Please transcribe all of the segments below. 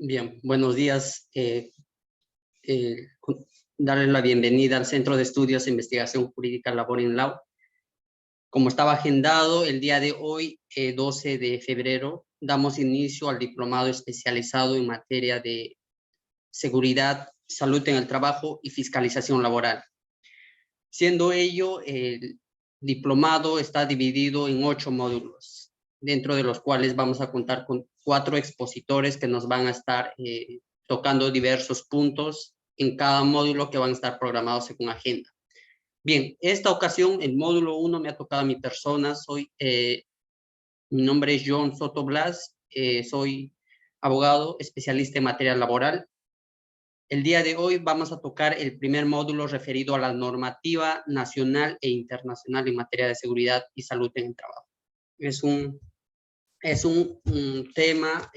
Bien, buenos días. Darles la bienvenida al Centro de Estudios e Investigación Jurídica Laboring Law. Como estaba agendado, el día de hoy, 12 de febrero, damos inicio al diplomado especializado en materia de seguridad, salud en el trabajo y fiscalización laboral. Siendo ello, el diplomado está dividido en 8 módulos, dentro de los cuales vamos a contar con 4 expositores que nos van a estar tocando diversos puntos en cada módulo que van a estar programados según agenda. Bien, esta ocasión, el módulo 1 me ha tocado a mi persona. Mi nombre es John Soto Blas, soy abogado especialista en materia laboral. El día de hoy vamos a tocar el primer módulo referido a la normativa nacional e internacional en materia de seguridad y salud en el trabajo. Es un tema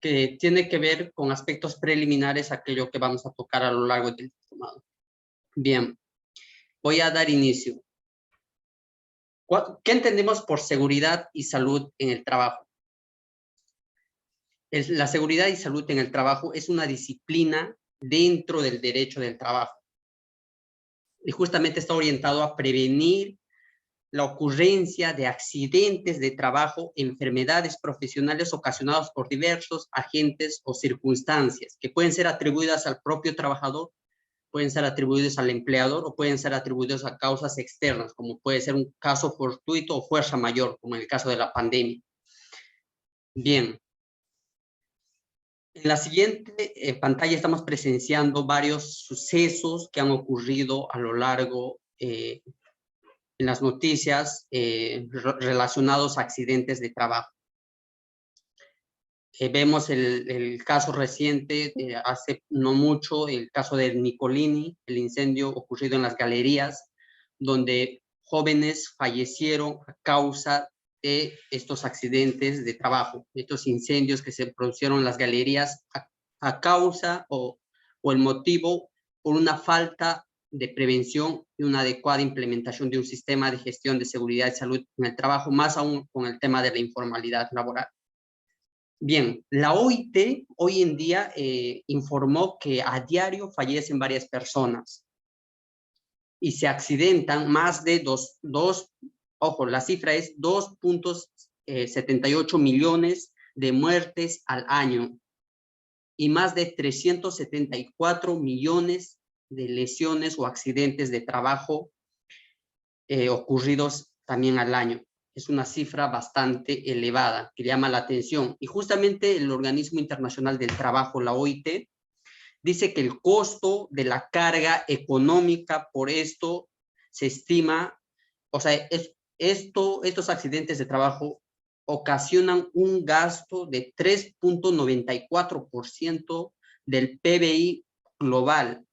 que tiene que ver con aspectos preliminares a aquello que vamos a tocar a lo largo del diplomado. Bien, voy a dar inicio. ¿Qué entendemos por seguridad y salud en el trabajo? La seguridad y salud en el trabajo es una disciplina dentro del derecho del trabajo. Y justamente está orientado a prevenir la ocurrencia de accidentes de trabajo, enfermedades profesionales ocasionadas por diversos agentes o circunstancias que pueden ser atribuidas al propio trabajador, pueden ser atribuidos al empleador o pueden ser atribuidos a causas externas, como puede ser un caso fortuito o fuerza mayor, como en el caso de la pandemia. Bien. En la siguiente pantalla estamos presenciando varios sucesos que han ocurrido a lo largo en las noticias relacionados a accidentes de trabajo. Vemos el caso reciente, hace no mucho, el caso de Nicolini, el incendio ocurrido en las galerías, donde jóvenes fallecieron a causa de estos accidentes de trabajo, estos incendios que se produjeron en las galerías a causa o el motivo por una falta de prevención y una adecuada implementación de un sistema de gestión de seguridad y salud en el trabajo, más aún con el tema de la informalidad laboral. Bien, la OIT hoy en día informó que a diario fallecen varias personas y se accidentan más de ojo, la cifra es 2.78 millones de muertes al año y más de 374 millones de lesiones o accidentes de trabajo ocurridos también al año. Es una cifra bastante elevada que llama la atención. Y justamente el Organismo Internacional del Trabajo, la OIT, dice que el costo de la carga económica por esto se estima, o sea, estos accidentes de trabajo ocasionan un gasto de 3.94% del PBI global.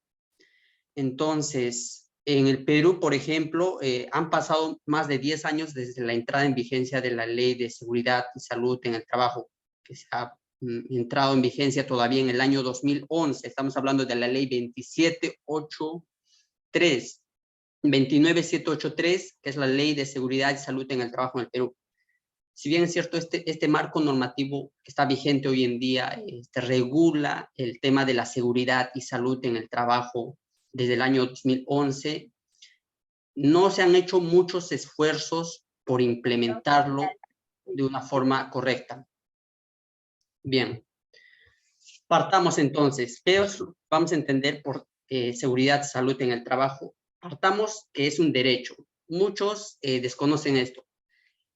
Entonces, en el Perú, por ejemplo, han pasado más de 10 años desde la entrada en vigencia de la Ley de Seguridad y Salud en el Trabajo, que se ha entrado en vigencia todavía en el año 2011. Estamos hablando de la Ley 29783, que es la Ley de Seguridad y Salud en el Trabajo en el Perú. Si bien es cierto, este marco normativo que está vigente hoy en día regula el tema de la seguridad y salud en el trabajo desde el año 2011, no se han hecho muchos esfuerzos por implementarlo de una forma correcta. Bien, partamos entonces. Vamos a entender por seguridad y salud en el trabajo. Partamos que es un derecho. Muchos desconocen esto.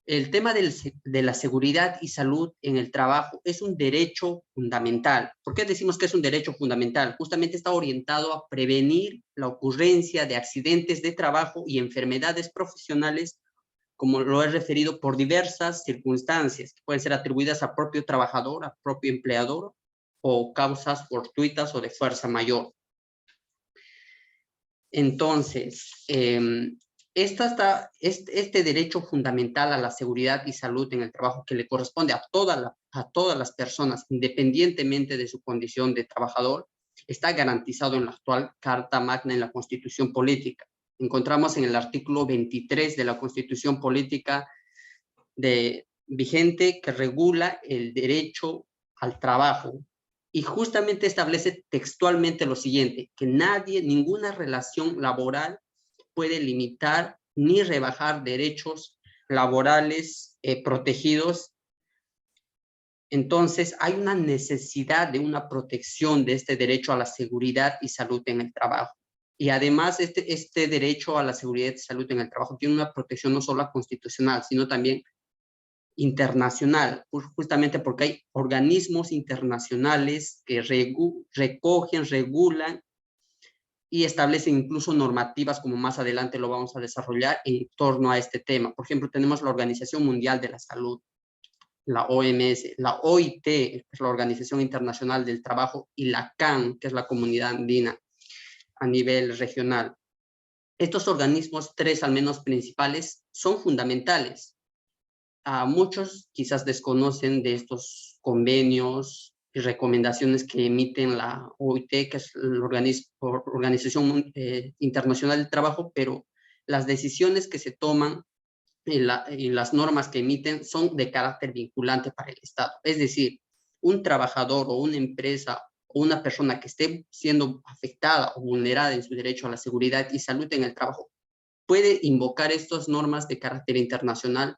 El tema de la seguridad y salud en el trabajo es un derecho fundamental. ¿Por qué decimos que es un derecho fundamental? Justamente está orientado a prevenir la ocurrencia de accidentes de trabajo y enfermedades profesionales, como lo he referido, por diversas circunstancias, que pueden ser atribuidas al propio trabajador, al propio empleador, o causas fortuitas o de fuerza mayor. Entonces, este derecho fundamental a la seguridad y salud en el trabajo que le corresponde a todas las personas, independientemente de su condición de trabajador, está garantizado en la actual Carta Magna en la Constitución Política. Encontramos en el artículo 23 de la Constitución Política vigente que regula el derecho al trabajo y justamente establece textualmente lo siguiente, que ninguna relación laboral puede limitar ni rebajar derechos laborales protegidos. Entonces, hay una necesidad de una protección de este derecho a la seguridad y salud en el trabajo. Y además, este derecho a la seguridad y salud en el trabajo tiene una protección no solo constitucional, sino también internacional, justamente porque hay organismos internacionales que recogen, regulan y establecen incluso normativas, como más adelante lo vamos a desarrollar, en torno a este tema. Por ejemplo, tenemos la Organización Mundial de la Salud, la OMS, la OIT, que es la Organización Internacional del Trabajo, y la CAN, que es la Comunidad Andina a nivel regional. Estos organismos, tres al menos principales, son fundamentales. Muchos quizás desconocen de estos convenios y recomendaciones que emiten la OIT, que es la Organización Internacional del Trabajo, pero las decisiones que se toman y las normas que emiten son de carácter vinculante para el Estado. Es decir, un trabajador o una empresa o una persona que esté siendo afectada o vulnerada en su derecho a la seguridad y salud en el trabajo puede invocar estas normas de carácter internacional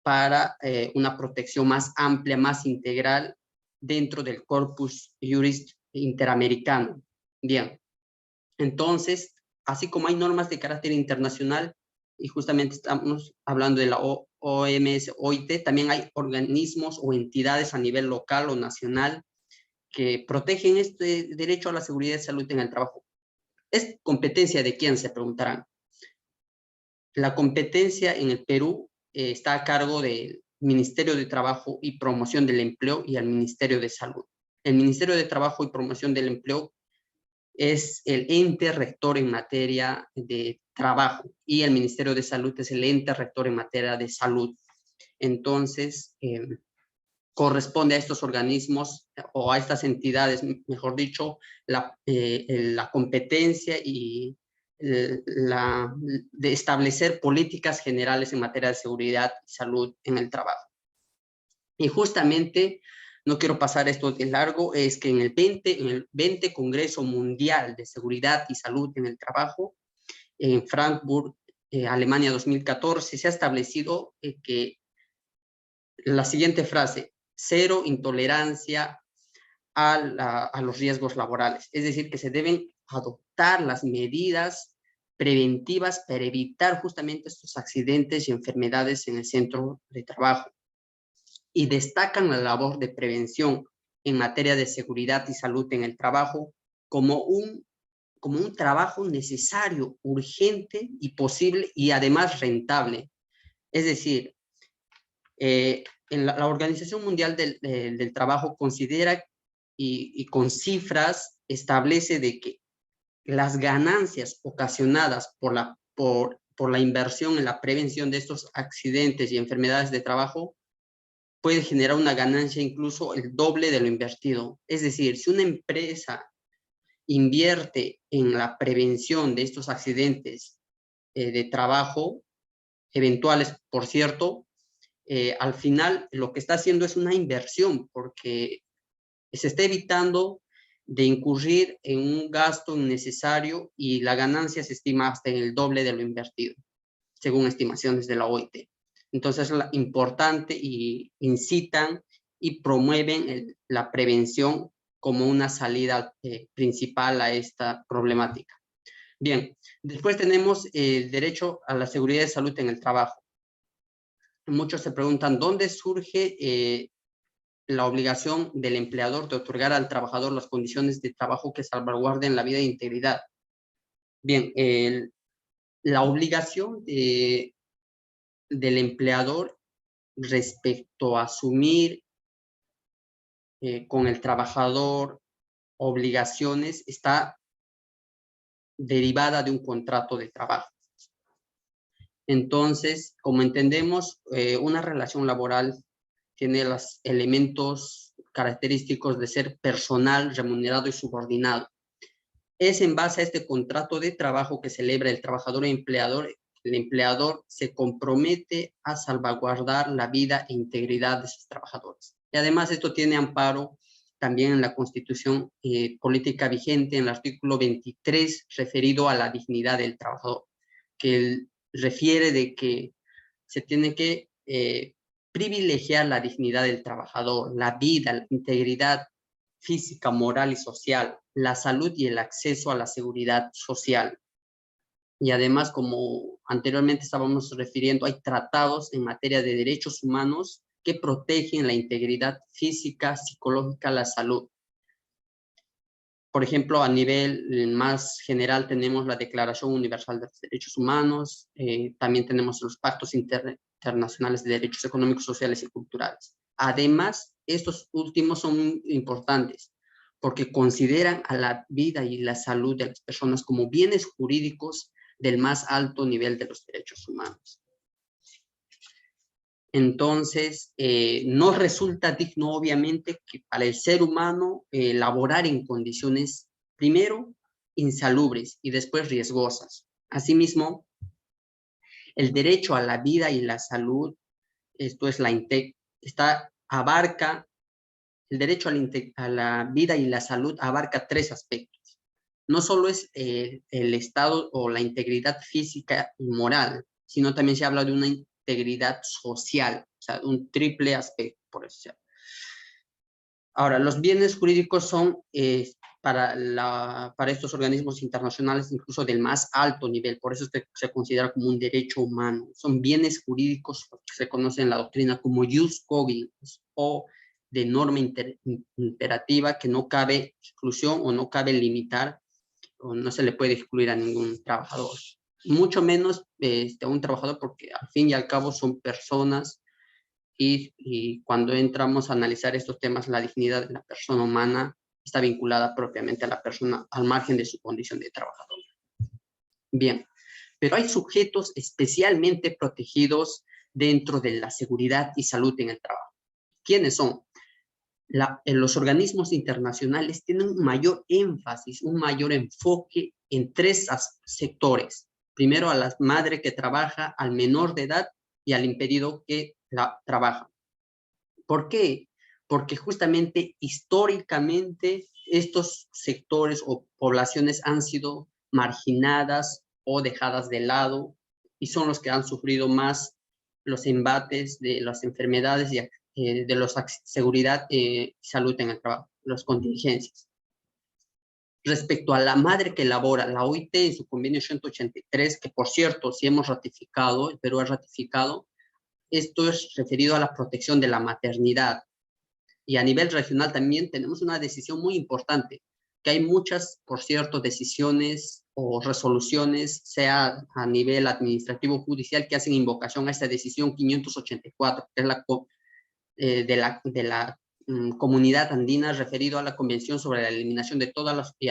para una protección más amplia, más integral dentro del corpus juris interamericano. Bien, entonces, así como hay normas de carácter internacional, y justamente estamos hablando de la OMS, OIT, también hay organismos o entidades a nivel local o nacional que protegen este derecho a la seguridad y salud en el trabajo. ¿Es competencia de quién? Se preguntarán. La competencia en el Perú está a cargo del Ministerio de Trabajo y Promoción del Empleo y al Ministerio de Salud. El Ministerio de Trabajo y Promoción del Empleo es el ente rector en materia de trabajo y el Ministerio de Salud es el ente rector en materia de salud. Entonces, corresponde a estos organismos o a estas entidades, mejor dicho, la competencia y de establecer políticas generales en materia de seguridad y salud en el trabajo. Y justamente, no quiero pasar esto de largo, es que en el 20 Congreso Mundial de Seguridad y Salud en el Trabajo, en Frankfurt, Alemania 2014, se ha establecido que la siguiente frase: cero intolerancia a los riesgos laborales. Es decir, que se deben adoptar las medidas preventivas para evitar justamente estos accidentes y enfermedades en el centro de trabajo. Y destacan la labor de prevención en materia de seguridad y salud en el trabajo como un trabajo necesario, urgente y posible y además rentable. Es decir, en la Organización Mundial del Trabajo considera y con cifras establece de que las ganancias ocasionadas por la inversión en la prevención de estos accidentes y enfermedades de trabajo puede generar una ganancia incluso el doble de lo invertido. Es decir, si una empresa invierte en la prevención de estos accidentes de trabajo, eventuales, por cierto, al final lo que está haciendo es una inversión, porque se está evitando de incurrir en un gasto innecesario y la ganancia se estima hasta en el doble de lo invertido, según estimaciones de la OIT. Entonces, es importante y incitan y promueven la prevención como una salida principal a esta problemática. Bien, después tenemos el derecho a la seguridad y salud en el trabajo. Muchos se preguntan, ¿dónde surge la obligación del empleador de otorgar al trabajador las condiciones de trabajo que salvaguarden la vida e integridad? Bien, la obligación del empleador respecto a asumir con el trabajador obligaciones está derivada de un contrato de trabajo. Entonces, como entendemos, una relación laboral tiene los elementos característicos de ser personal, remunerado y subordinado. Es en base a este contrato de trabajo que celebra el trabajador e empleador. El empleador se compromete a salvaguardar la vida e integridad de sus trabajadores. Y además esto tiene amparo también en la Constitución política vigente, en el artículo 23, referido a la dignidad del trabajador, que refiere de que se tiene que privilegiar la dignidad del trabajador, la vida, la integridad física, moral y social, la salud y el acceso a la seguridad social. Y además, como anteriormente estábamos refiriendo, hay tratados en materia de derechos humanos que protegen la integridad física, psicológica, la salud. Por ejemplo, a nivel más general tenemos la Declaración Universal de los Derechos Humanos, también tenemos los pactos internacionales de derechos económicos, sociales y culturales. Además, estos últimos son importantes porque consideran a la vida y la salud de las personas como bienes jurídicos del más alto nivel de los derechos humanos. Entonces, no resulta digno, obviamente, que para el ser humano laborar en condiciones, primero, insalubres y después riesgosas. Asimismo, el derecho a la vida y la salud, esto es abarca, el derecho a la vida y la salud abarca tres aspectos. No solo es el estado o la integridad física y moral, sino también se habla de una integridad social, o sea, un triple aspecto, por eso. Ahora, los bienes jurídicos son para estos organismos internacionales incluso del más alto nivel, por eso se considera como un derecho humano. Son bienes jurídicos que se conocen en la doctrina como jus cogens, o de norma imperativa, que no cabe exclusión o no cabe limitar, o no se le puede excluir a ningún trabajador. Mucho menos a un trabajador, porque al fin y al cabo son personas, y cuando entramos a analizar estos temas, la dignidad de la persona humana está vinculada propiamente a la persona, al margen de su condición de trabajador. Bien, pero hay sujetos especialmente protegidos dentro de la seguridad y salud en el trabajo. ¿Quiénes son? Los organismos internacionales tienen un mayor énfasis, un mayor enfoque en tres sectores. Primero, a la madre que trabaja, al menor de edad y al impedido que trabaja. ¿Por qué? Porque justamente históricamente estos sectores o poblaciones han sido marginadas o dejadas de lado y son los que han sufrido más los embates de las enfermedades y de la seguridad y salud en el trabajo, las contingencias. Respecto a la madre que elabora, la OIT en su convenio 183, que por cierto, si hemos ratificado, el Perú ha ratificado, esto es referido a la protección de la maternidad. Y a nivel regional también tenemos una decisión muy importante, que hay muchas, por cierto, decisiones o resoluciones, sea a nivel administrativo judicial, que hacen invocación a esta decisión 584, que es de la comunidad andina, referido a la Convención sobre la eliminación de todas las, y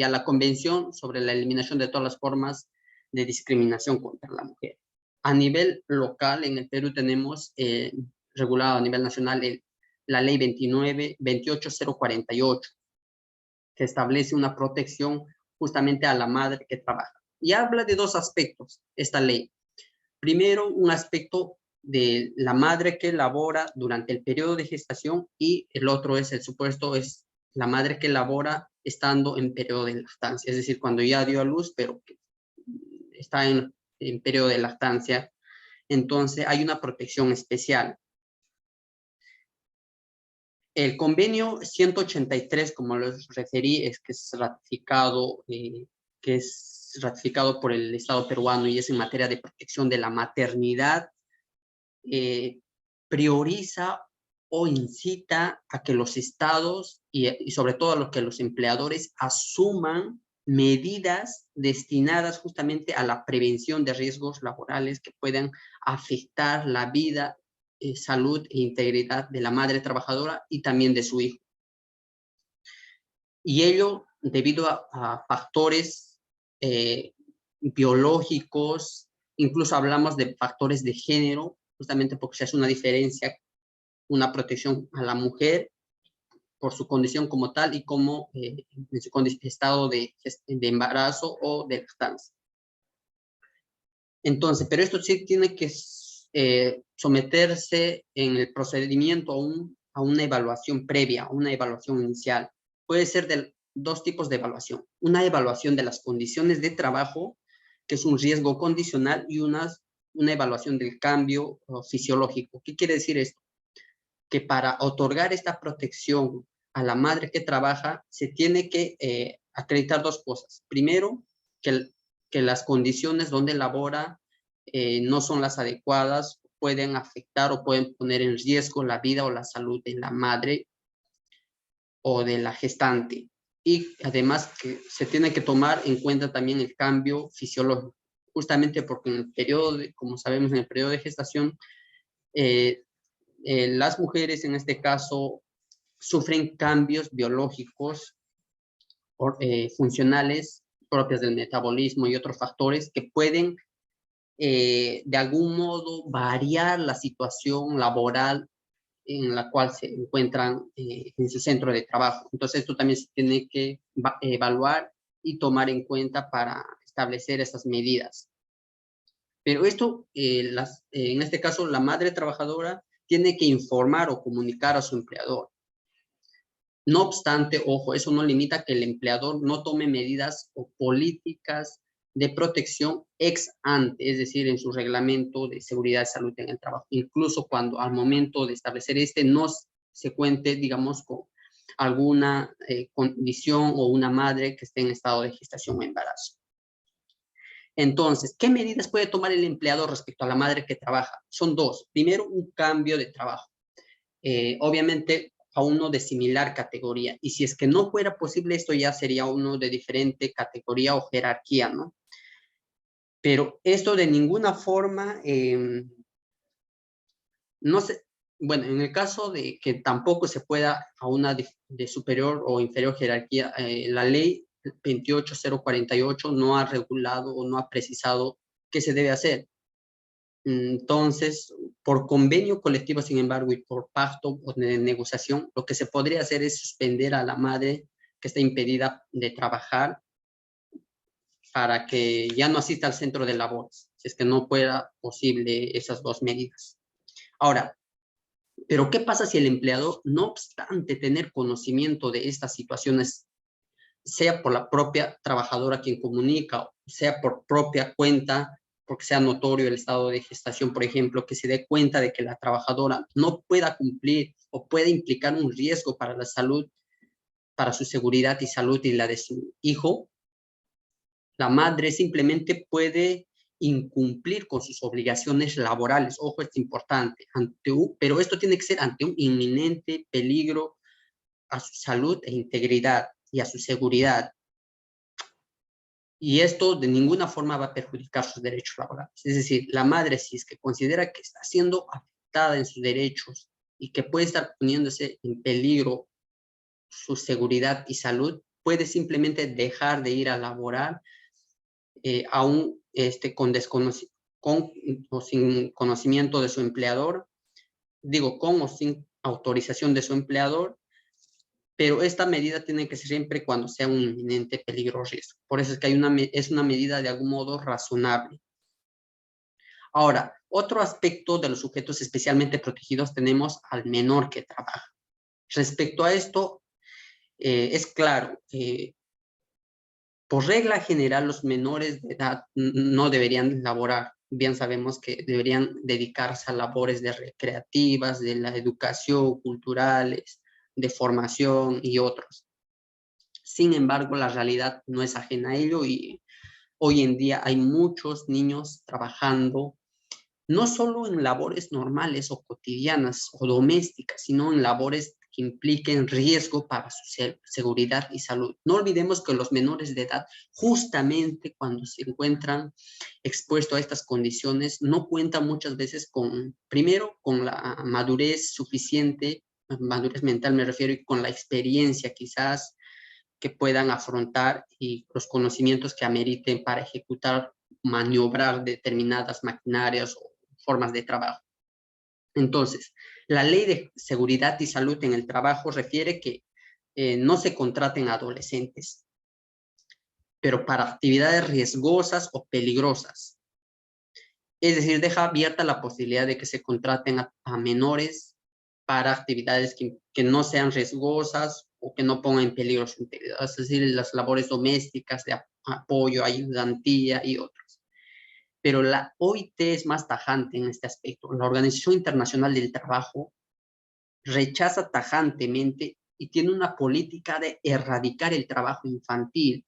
a la Convención sobre la eliminación de todas las formas de discriminación contra la mujer. A nivel local, en el Perú tenemos regulado a nivel nacional la ley 28048, que establece una protección justamente a la madre que trabaja. Y habla de dos aspectos esta ley. Primero, un aspecto de la madre que labora durante el periodo de gestación, y el otro es el supuesto, es la madre que labora estando en periodo de lactancia, es decir, cuando ya dio a luz, pero que está en periodo de lactancia. Entonces hay una protección especial. El convenio 183, como les referí, que es ratificado por el Estado peruano y es en materia de protección de la maternidad, prioriza o incita a que los estados y sobre todo a los que los empleadores asuman medidas destinadas justamente a la prevención de riesgos laborales que puedan afectar la vida, salud e integridad de la madre trabajadora y también de su hijo. Y ello debido a factores biológicos, incluso hablamos de factores de género, justamente porque se hace una diferencia, una protección a la mujer por su condición como tal y como en su estado de embarazo o de lactancia. Entonces, pero esto sí tiene que someterse en el procedimiento a una evaluación previa, a una evaluación inicial. Puede ser de dos tipos de evaluación. Una evaluación de las condiciones de trabajo, que es un riesgo condicional, y una evaluación del cambio fisiológico. ¿Qué quiere decir esto? Que para otorgar esta protección a la madre que trabaja, se tiene que acreditar dos cosas. Primero, que las condiciones donde labora no son las adecuadas, pueden afectar o pueden poner en riesgo la vida o la salud de la madre o de la gestante. Y además que se tiene que tomar en cuenta también el cambio fisiológico, justamente porque en el periodo, como sabemos, en el periodo de gestación, las mujeres en este caso sufren cambios biológicos funcionales propias del metabolismo y otros factores que pueden de algún modo variar la situación laboral en la cual se encuentran en su centro de trabajo. Entonces esto también se tiene que evaluar y tomar en cuenta para establecer esas medidas. Pero esto, en este caso, la madre trabajadora tiene que informar o comunicar a su empleador. No obstante, ojo, eso no limita que el empleador no tome medidas o políticas de protección ex ante, es decir, en su reglamento de seguridad y salud en el trabajo, incluso cuando al momento de establecer no se cuente, digamos, con alguna condición o una madre que esté en estado de gestación o embarazo. Entonces, ¿qué medidas puede tomar el empleador respecto a la madre que trabaja? Son dos. Primero, un cambio de trabajo. Obviamente, a uno de similar categoría. Y si es que no fuera posible, esto ya sería uno de diferente categoría o jerarquía, ¿no? Pero esto de ninguna forma, no sé, bueno, en el caso de que tampoco se pueda a una de superior o inferior jerarquía, la ley 28048 no ha regulado o no ha precisado qué se debe hacer. Entonces, por convenio colectivo, sin embargo, y por pacto o de negociación, lo que se podría hacer es suspender a la madre que está impedida de trabajar para que ya no asista al centro de labores, si es que no fuera posible esas dos medidas. Ahora, ¿pero qué pasa si el empleador, no obstante tener conocimiento de estas situaciones, sea por la propia trabajadora quien comunica, o sea por propia cuenta, porque sea notorio el estado de gestación, por ejemplo, que se dé cuenta de que la trabajadora no pueda cumplir o pueda implicar un riesgo para la salud, para su seguridad y salud y la de su hijo, la madre simplemente puede incumplir con sus obligaciones laborales? Ojo, es importante, pero esto tiene que ser ante un inminente peligro a su salud e integridad y a su seguridad. Y esto de ninguna forma va a perjudicar sus derechos laborales. Es decir, la madre, si es que considera que está siendo afectada en sus derechos y que puede estar poniéndose en peligro su seguridad y salud, puede simplemente dejar de ir a laborar aún con o sin conocimiento de su empleador, digo, con o sin autorización de su empleador, pero esta medida tiene que ser siempre cuando sea un inminente peligro o riesgo. Por eso es que es una medida de algún modo razonable. Ahora, otro aspecto de los sujetos especialmente protegidos tenemos al menor que trabaja. Respecto a esto, es claro, por regla general los menores de edad no deberían laborar. Bien sabemos que deberían dedicarse a labores recreativas, de la educación, culturales, de formación y otros. Sin embargo, la realidad no es ajena a ello y hoy en día hay muchos niños trabajando no solo en labores normales o cotidianas o domésticas, sino en labores que impliquen riesgo para su seguridad y salud. No olvidemos que los menores de edad, justamente cuando se encuentran expuestos a estas condiciones, no cuentan muchas veces primero, con la madurez suficiente, madurez mental me refiero, y con la experiencia quizás que puedan afrontar y los conocimientos que ameriten para ejecutar, maniobrar determinadas maquinarias o formas de trabajo. Entonces, la Ley de Seguridad y Salud en el Trabajo refiere que no se contraten adolescentes, pero para actividades riesgosas o peligrosas. Es decir, deja abierta la posibilidad de que se contraten a menores para actividades que no sean riesgosas o que no pongan en peligro su integridad, es decir, las labores domésticas de apoyo, ayudantía y otras. Pero la OIT es más tajante en este aspecto. La Organización Internacional del Trabajo rechaza tajantemente y tiene una política de erradicar el trabajo infantil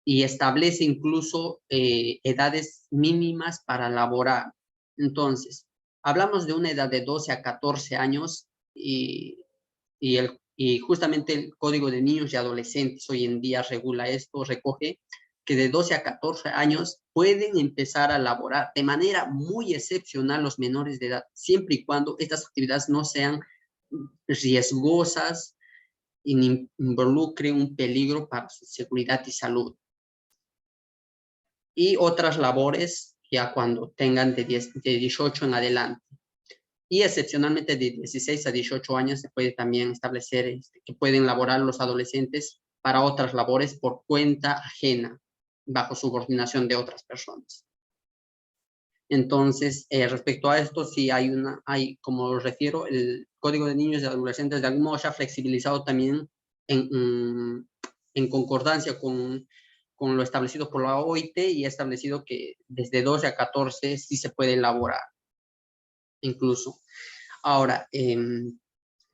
y establece incluso edades mínimas para laborar. Entonces, hablamos de una edad de 12 a 14 años y justamente el Código de Niños y Adolescentes hoy en día regula esto, recoge que de 12 a 14 años pueden empezar a laborar de manera muy excepcional los menores de edad, siempre y cuando estas actividades no sean riesgosas y involucren un peligro para su seguridad y salud. Y otras labores ya cuando tengan de 18 en adelante. Y excepcionalmente de 16 a 18 años se puede también establecer que pueden laborar los adolescentes para otras labores por cuenta ajena, bajo subordinación de otras personas. Entonces, respecto a esto, sí como refiero, el Código de Niños y Adolescentes de algún modo se ha flexibilizado también en concordancia con lo establecido por la OIT y ha establecido que desde 12 a 14 sí se puede elaborar, incluso. Ahora,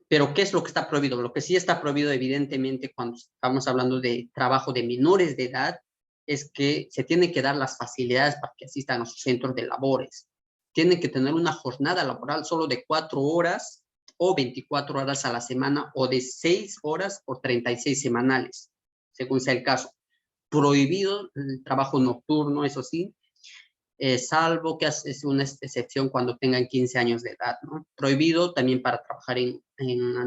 pero ¿qué es lo que está prohibido? Lo que sí está prohibido, evidentemente, cuando estamos hablando de trabajo de menores de edad, es que se tienen que dar las facilidades para que asistan a sus centros de labores. Tienen que tener una jornada laboral solo de 4 horas o 24 horas a la semana o de 6 horas por 36 semanales, según sea el caso. Prohibido el trabajo nocturno, eso sí, salvo que es una excepción cuando tengan 15 años de edad, ¿no? Prohibido también para trabajar en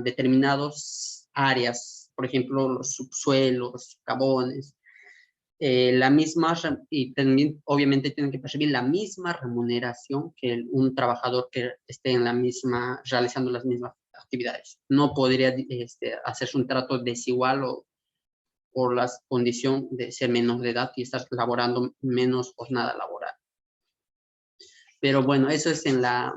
determinadas áreas, por ejemplo, los subsuelos, cabones, y también obviamente tienen que percibir la misma remuneración que un trabajador que esté en realizando las mismas actividades. No podría hacerse un trato desigual o por la condición de ser menor de edad y estar laborando menos jornada laboral. Pero bueno, eso es en la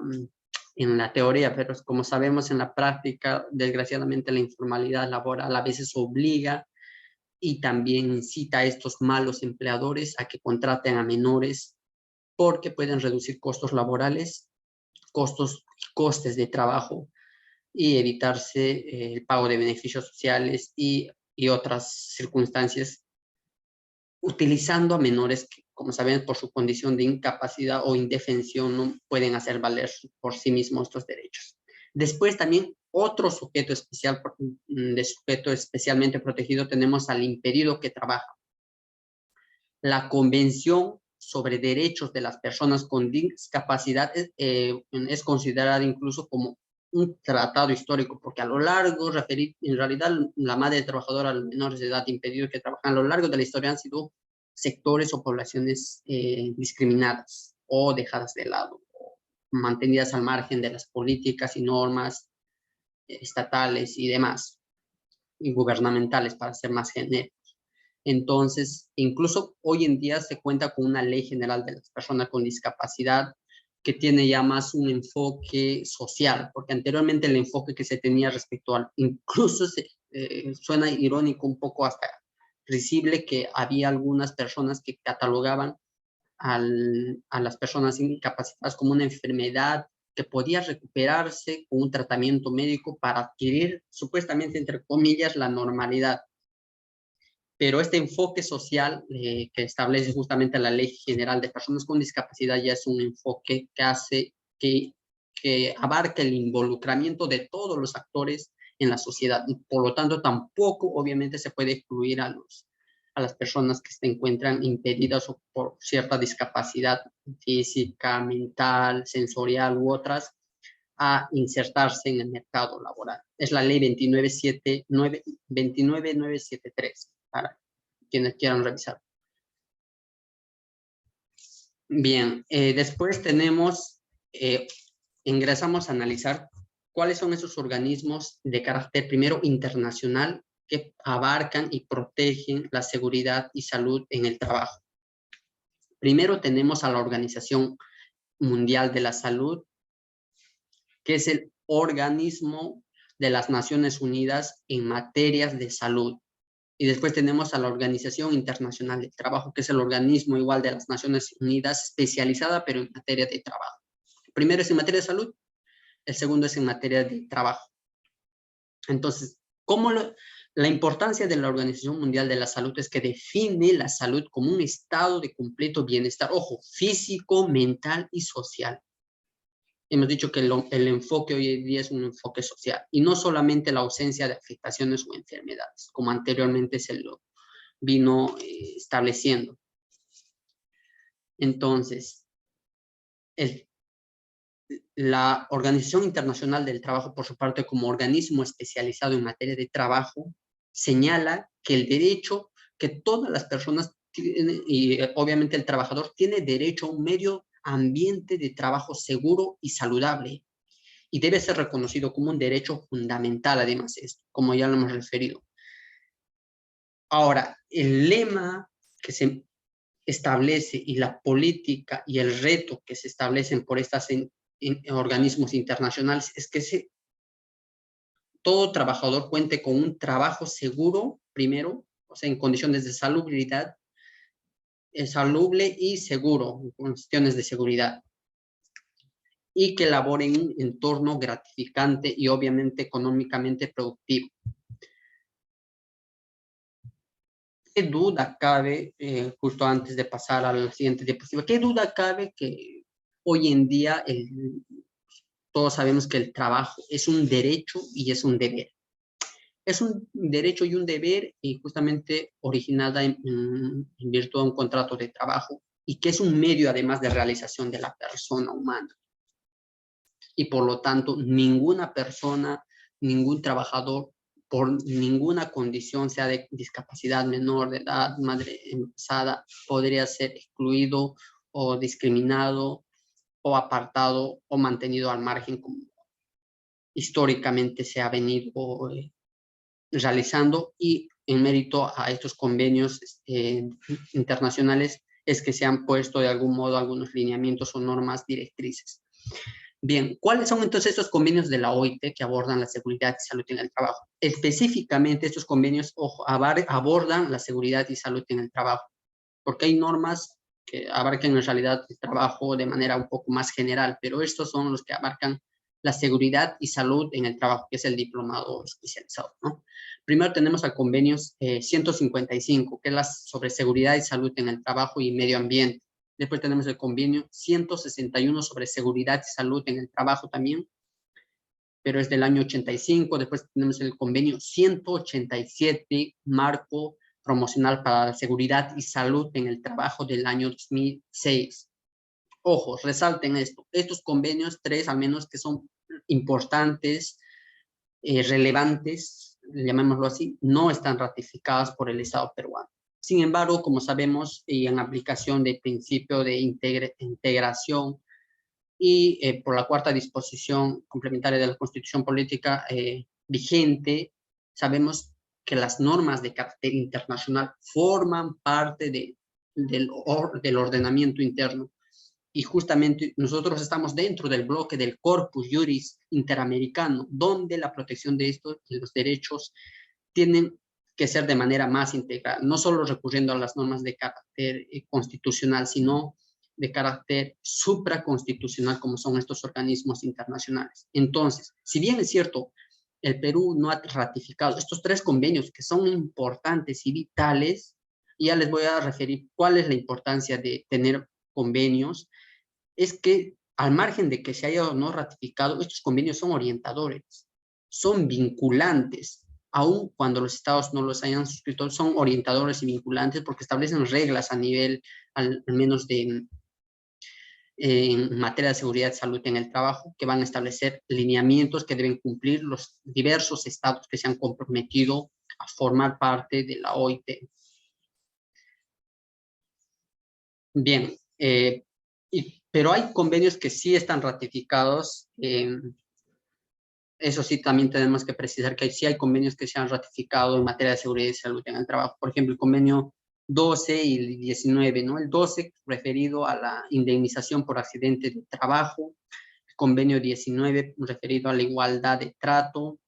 teoría, pero como sabemos en la práctica, desgraciadamente la informalidad laboral a veces obliga y también incita a estos malos empleadores a que contraten a menores porque pueden reducir costos laborales, costes de trabajo y evitarse el pago de beneficios sociales y otras circunstancias utilizando a menores que, como saben, por su condición de incapacidad o indefensión no pueden hacer valer por sí mismos estos derechos. Después también otro sujeto especial, de sujeto especialmente protegido, tenemos al impedido que trabaja. La Convención sobre Derechos de las Personas con Discapacidad es considerada incluso como un tratado histórico, porque a lo largo, en realidad, la madre trabajadora, los menores de edad impedidos que trabajan a lo largo de la historia han sido sectores o poblaciones discriminadas o dejadas de lado, o mantenidas al margen de las políticas y normas estatales y demás, y gubernamentales, para ser más genéricos. Entonces, incluso hoy en día se cuenta con una ley general de las personas con discapacidad que tiene ya más un enfoque social, porque anteriormente el enfoque que se tenía respecto al, incluso suena irónico, un poco hasta risible, que había algunas personas que catalogaban a las personas incapacitadas como una enfermedad que podía recuperarse con un tratamiento médico para adquirir, supuestamente, entre comillas, la normalidad. Pero este enfoque social que establece justamente la Ley General de Personas con Discapacidad ya es un enfoque que hace que abarca el involucramiento de todos los actores en la sociedad. Y por lo tanto, tampoco obviamente se puede excluir a las personas que se encuentran impedidas o por cierta discapacidad física, mental, sensorial u otras, a insertarse en el mercado laboral. Es la ley 29973, para quienes quieran revisar. Bien, después ingresamos a analizar cuáles son esos organismos de carácter primero internacional que abarcan y protegen la seguridad y salud en el trabajo. Primero tenemos a la Organización Mundial de la Salud, que es el organismo de las Naciones Unidas en materias de salud. Y después tenemos a la Organización Internacional del Trabajo, que es el organismo igual de las Naciones Unidas especializada, pero en materia de trabajo. El primero es en materia de salud, el segundo es en materia de trabajo. Entonces, la importancia de la Organización Mundial de la Salud es que define la salud como un estado de completo bienestar, ojo, físico, mental y social. Hemos dicho que el enfoque hoy en día es un enfoque social y no solamente la ausencia de afectaciones o enfermedades, como anteriormente se lo vino estableciendo. Entonces, la Organización Internacional del Trabajo, por su parte, como organismo especializado en materia de trabajo, señala que el derecho que todas las personas tienen, y obviamente el trabajador, tiene derecho a un medio ambiente de trabajo seguro y saludable, y debe ser reconocido como un derecho fundamental, además, esto, como ya lo hemos referido. Ahora, el lema que se establece y la política y el reto que se establecen por estos organismos internacionales es que todo trabajador cuente con un trabajo seguro, primero, o sea, en condiciones de salubridad, salubre y seguro, en cuestiones de seguridad, y que labore en un entorno gratificante y obviamente económicamente productivo. ¿Qué duda cabe, justo antes de pasar a la siguiente diapositiva, qué duda cabe que hoy en día todos sabemos que el trabajo es un derecho y es un deber? Es un derecho y un deber y justamente originada en virtud de un contrato de trabajo y que es un medio además de realización de la persona humana. Y por lo tanto, ninguna persona, ningún trabajador, por ninguna condición, sea de discapacidad, menor de edad, madre embarazada, podría ser excluido o discriminado o apartado o mantenido al margen como históricamente se ha venido realizando, y en mérito a estos convenios internacionales es que se han puesto de algún modo algunos lineamientos o normas directrices. Bien, ¿cuáles son entonces estos convenios de la OIT que abordan la seguridad y salud en el trabajo? Específicamente estos convenios abordan la seguridad y salud en el trabajo, porque hay normas que abarcan en realidad el trabajo de manera un poco más general, pero estos son los que abarcan la seguridad y salud en el trabajo, que es el diplomado especializado, ¿no? Primero tenemos el convenio 155, que es sobre seguridad y salud en el trabajo y medio ambiente. Después tenemos el convenio 161 sobre seguridad y salud en el trabajo también, pero es del año 85. Después tenemos el convenio 187, marco promocional para la seguridad y salud en el trabajo, del año 2006. Ojo, resalten esto. Estos convenios, tres al menos, que son importantes, relevantes, llamémoslo así, no están ratificadas por el Estado peruano. Sin embargo, como sabemos, y en aplicación del principio de integración y por la cuarta disposición complementaria de la Constitución Política vigente, sabemos que las normas de carácter internacional forman parte del ordenamiento interno. Y justamente nosotros estamos dentro del bloque del Corpus Juris Interamericano, donde la protección de estos y los derechos tienen que ser de manera más integral, no solo recurriendo a las normas de carácter constitucional, sino de carácter supraconstitucional, como son estos organismos internacionales. Entonces, si bien es cierto, el Perú no ha ratificado estos tres convenios que son importantes y vitales, y ya les voy a referir cuál es la importancia de tener convenios, es que al margen de que se haya o no ratificado, estos convenios son orientadores, son vinculantes, aun cuando los estados no los hayan suscrito, son orientadores y vinculantes porque establecen reglas a nivel, al menos en materia de seguridad y salud en el trabajo, que van a establecer lineamientos que deben cumplir los diversos estados que se han comprometido a formar parte de la OIT. Bien, pero hay convenios que sí están ratificados. Eso sí, también tenemos que precisar que sí hay convenios que se han ratificado en materia de seguridad y salud en el trabajo. Por ejemplo, el convenio 12 y el 19, ¿no? El 12 referido a la indemnización por accidente de trabajo, el convenio 19 referido a la igualdad de trato,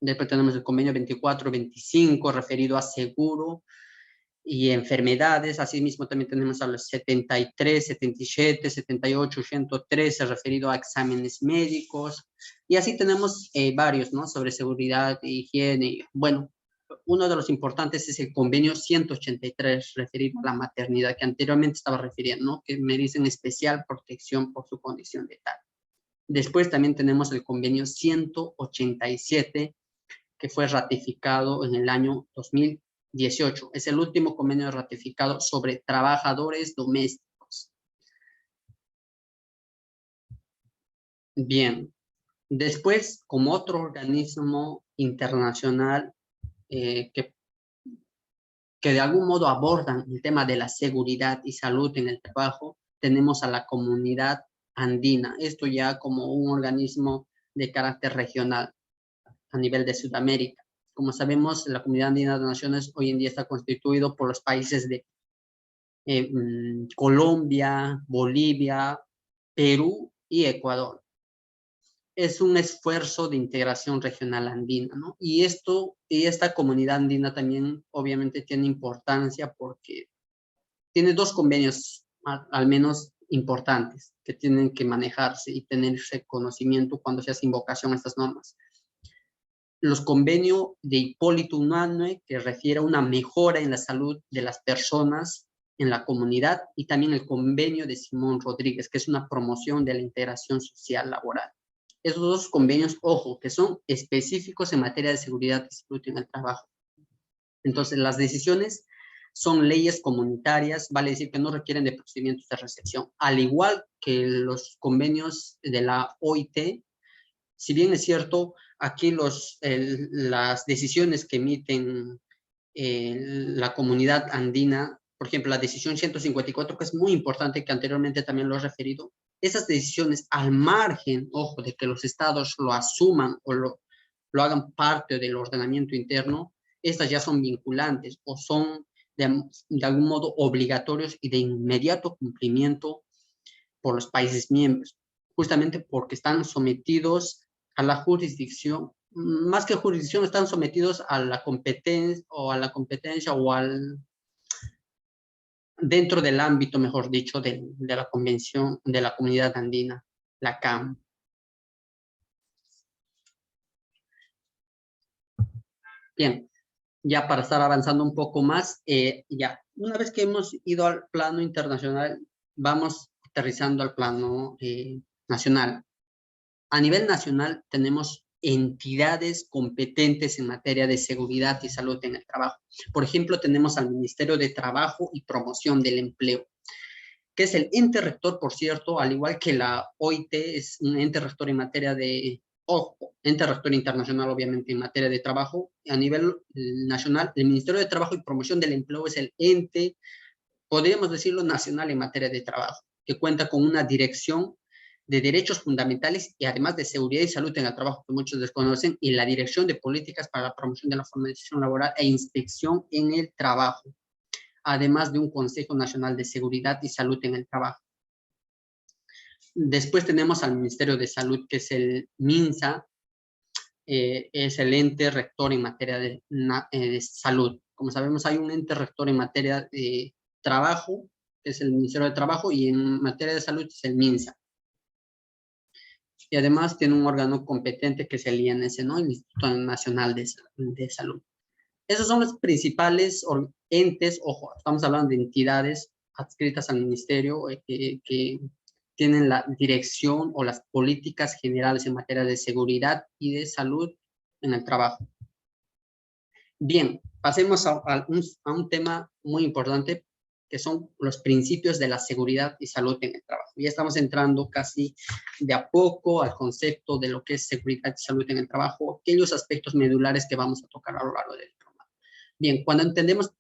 después tenemos el convenio 24-25 referido a seguro y enfermedades, asimismo también tenemos a los 73, 77, 78, 113 referido a exámenes médicos, y así tenemos varios, ¿no? Sobre seguridad e higiene. Bueno, uno de los importantes es el convenio 183 referido a la maternidad, que anteriormente estaba refiriendo, ¿no? Que merecen especial protección por su condición de tal. Después también tenemos el convenio 187, que fue ratificado en el año 2018. Es el último convenio ratificado sobre trabajadores domésticos. Bien, después, como otro organismo internacional que de algún modo abordan el tema de la seguridad y salud en el trabajo, tenemos a la Comunidad Andina, esto ya como un organismo de carácter regional a nivel de Sudamérica. Como sabemos, la Comunidad Andina de Naciones hoy en día está constituido por los países de Colombia, Bolivia, Perú y Ecuador. Es un esfuerzo de integración regional andina, ¿no? Y esta comunidad andina también obviamente tiene importancia porque tiene dos convenios al menos importantes que tienen que manejarse y tenerse conocimiento cuando se hace invocación a estas normas. Los convenios de Hipólito Unanue, que refiere a una mejora en la salud de las personas en la comunidad, y también el convenio de Simón Rodríguez, que es una promoción de la integración social laboral. Esos dos convenios, ojo, que son específicos en materia de seguridad y salud en el trabajo. Entonces, las decisiones son leyes comunitarias, vale decir que no requieren de procedimientos de recepción, al igual que los convenios de la OIT. Si bien es cierto, aquí las decisiones que emiten la comunidad andina, por ejemplo, la decisión 154, que es muy importante, que anteriormente también lo he referido, esas decisiones al margen, ojo, de que los estados lo asuman o lo hagan parte del ordenamiento interno, estas ya son vinculantes o son de algún modo obligatorios y de inmediato cumplimiento por los países miembros, justamente porque están sometidos a la jurisdicción, más que jurisdicción, están sometidos a la competencia o al dentro del ámbito, mejor dicho, de la convención de la comunidad andina, la CAM. Bien, ya para estar avanzando un poco más, ya, una vez que hemos ido al plano internacional, vamos aterrizando al plano nacional. A nivel nacional tenemos entidades competentes en materia de seguridad y salud en el trabajo. Por ejemplo, tenemos al Ministerio de Trabajo y Promoción del Empleo, que es el ente rector, por cierto, al igual que la OIT, es un ente rector en materia de, ente rector internacional, obviamente, en materia de trabajo. A nivel nacional, el Ministerio de Trabajo y Promoción del Empleo es el ente, podríamos decirlo, nacional en materia de trabajo, que cuenta con una dirección de derechos fundamentales y además de seguridad y salud en el trabajo, que muchos desconocen, y la dirección de políticas para la promoción de la formalización laboral e inspección en el trabajo, además de un Consejo Nacional de Seguridad y Salud en el Trabajo. Después tenemos al Ministerio de Salud, que es el MINSA, es el ente rector en materia de salud. Como sabemos, hay un ente rector en materia de trabajo, que es el Ministerio de Trabajo, y en materia de salud es el MINSA. Y además tiene un órgano competente que es el INS, ¿no? El Instituto Nacional de Salud. Esos son los principales entes, ojo, estamos hablando de entidades adscritas al ministerio que tienen la dirección o las políticas generales en materia de seguridad y de salud en el trabajo. Bien, pasemos a un tema muy importante, que son los principios de la seguridad y salud en el trabajo. Ya estamos entrando casi de a poco al concepto de lo que es seguridad y salud en el trabajo, aquellos aspectos medulares que vamos a tocar a lo largo del programa. Bien, cuando entendemos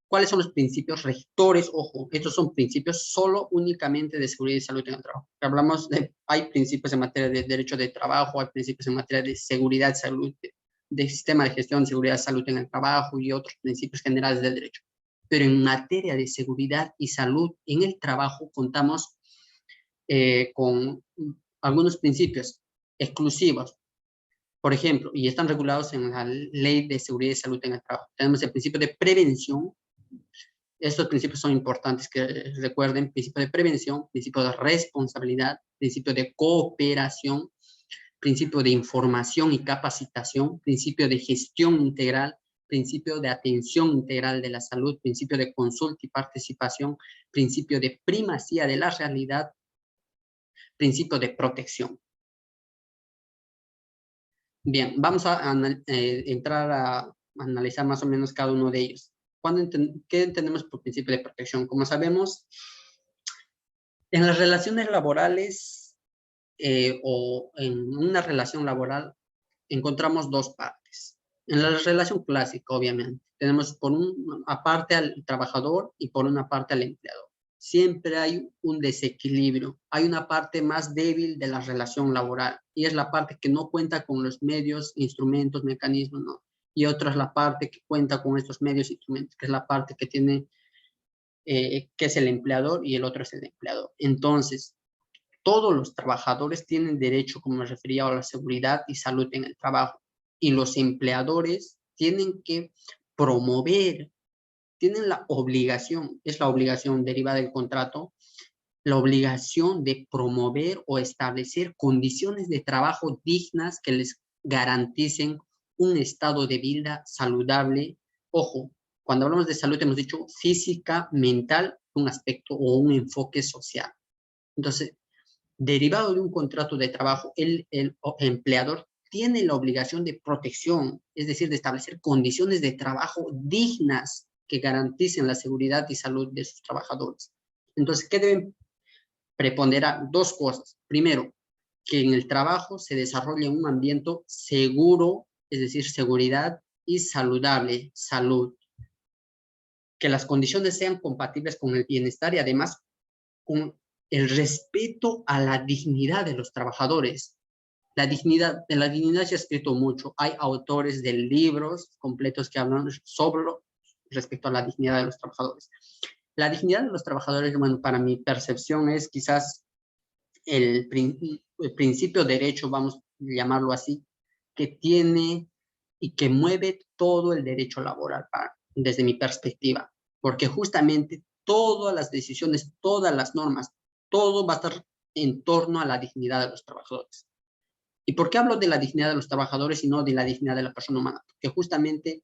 cuáles son los principios rectores, ojo, estos son principios solo únicamente de seguridad y salud en el trabajo. Hablamos de, hay principios en materia de derecho de trabajo, hay principios en materia de seguridad, salud, de sistema de gestión de seguridad y salud en el trabajo y otros principios generales del derecho. pero en materia de seguridad y salud en el trabajo contamos con algunos principios exclusivos, por ejemplo, y están regulados en la Ley de Seguridad y Salud en el Trabajo. Tenemos el principio de prevención. Estos principios son importantes que recuerden: principio de prevención, principio de responsabilidad, principio de cooperación, principio de información y capacitación, principio de gestión integral, principio de atención integral de la salud, principio de consulta y participación, principio de primacía de la realidad, principio de protección. Bien, vamos a entrar a analizar más o menos cada uno de ellos. ¿Qué entendemos por principio de protección? Como sabemos, en las relaciones laborales o en una relación laboral encontramos dos partes. En la relación clásica, obviamente, tenemos por una parte al trabajador y por una parte al empleador. Siempre hay un desequilibrio, hay una parte más débil de la relación laboral y es la parte que no cuenta con los medios, instrumentos, mecanismos, ¿no? Y otra es la parte que cuenta con estos medios e instrumentos, que es la parte que tiene, que es el empleador, y el otro es el empleador. Entonces, todos los trabajadores tienen derecho, como me refería, a la seguridad y salud en el trabajo, y los empleadores tienen que promover, tienen la obligación, es la obligación derivada del contrato, la obligación de promover o establecer condiciones de trabajo dignas que les garanticen un estado de vida saludable. Ojo, cuando hablamos de salud hemos dicho física, mental, un aspecto o un enfoque social. Entonces, derivado de un contrato de trabajo, el empleador tiene la obligación de protección, es decir, de establecer condiciones de trabajo dignas que garanticen la seguridad y salud de sus trabajadores. Entonces, ¿qué deben preponderar? Dos cosas. Primero, que en el trabajo se desarrolle un ambiente seguro, es decir, seguridad, y saludable, salud. Que las condiciones sean compatibles con el bienestar y además con el respeto a la dignidad de los trabajadores. De la dignidad se ha escrito mucho. Hay autores de libros completos que hablan sobre respecto a la dignidad de los trabajadores. La dignidad de los trabajadores, bueno, para mi percepción es quizás el principio de derecho, vamos a llamarlo así, que tiene y que mueve todo el derecho laboral desde mi perspectiva, porque justamente todas las decisiones, todas las normas, todo va a estar en torno a la dignidad de los trabajadores. ¿Y por qué hablo de la dignidad de los trabajadores y no de la dignidad de la persona humana? Porque justamente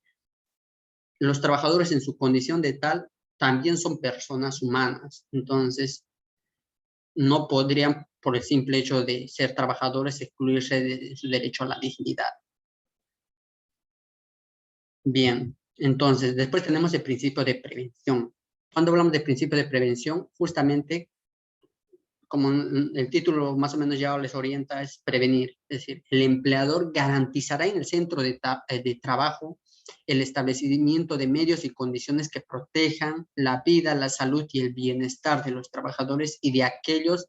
los trabajadores en su condición de tal también son personas humanas. Entonces, no podrían, por el simple hecho de ser trabajadores, excluirse de su derecho a la dignidad. Bien, entonces, después tenemos el principio de prevención. Cuando hablamos de principio de prevención, justamente, como el título más o menos ya les orienta, es prevenir. Es decir, el empleador garantizará en el centro de trabajo el establecimiento de medios y condiciones que protejan la vida, la salud y el bienestar de los trabajadores y de aquellos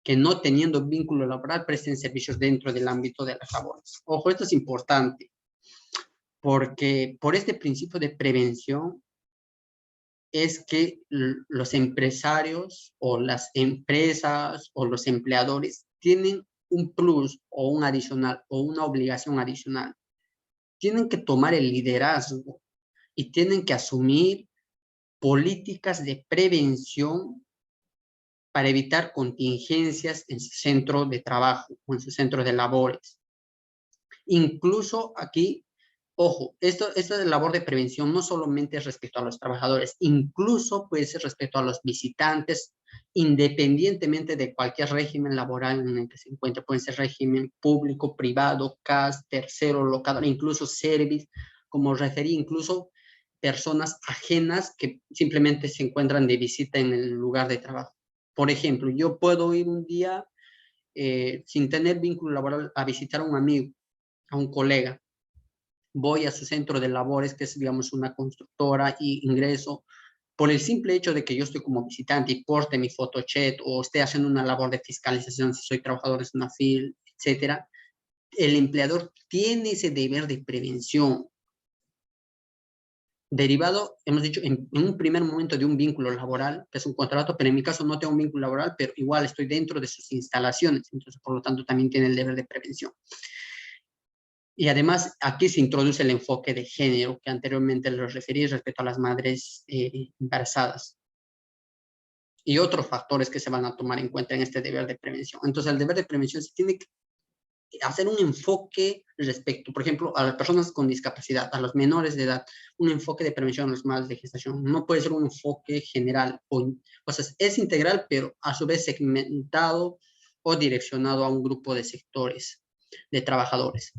que no teniendo vínculo laboral presten servicios dentro del ámbito de las labores. Ojo, esto es importante, porque por este principio de prevención es que los empresarios o las empresas o los empleadores tienen un plus o un adicional o una obligación adicional. Tienen que tomar el liderazgo y tienen que asumir políticas de prevención para evitar contingencias en su centro de trabajo o en su centro de labores. Incluso aquí, ojo, esta labor de prevención no solamente es respecto a los trabajadores, incluso puede ser respecto a los visitantes, independientemente de cualquier régimen laboral en el que se encuentre. Puede ser régimen público, privado, CAS, tercero, locador, incluso service, como referí, incluso personas ajenas que simplemente se encuentran de visita en el lugar de trabajo. Por ejemplo, yo puedo ir un día sin tener vínculo laboral a visitar a un amigo, a un colega. Voy a su centro de labores, que es, digamos, una constructora, y ingreso. Por el simple hecho de que yo estoy como visitante y porte mi photochat o esté haciendo una labor de fiscalización, si soy trabajador de una FIL, etcétera, el empleador tiene ese deber de prevención. derivado, hemos dicho, en un primer momento de un vínculo laboral, que es un contrato, pero en mi caso no tengo un vínculo laboral, pero igual estoy dentro de sus instalaciones, entonces por lo tanto también tiene el deber de prevención. Y además aquí se introduce el enfoque de género que anteriormente les referí respecto a las madres embarazadas y otros factores que se van a tomar en cuenta en este deber de prevención. Entonces el deber de prevención se tiene que hacer un enfoque respecto, por ejemplo, a las personas con discapacidad, a los menores de edad, un enfoque de prevención a los madres de gestación. No puede ser un enfoque general, o sea, es integral, pero a su vez segmentado o direccionado a un grupo de sectores de trabajadores.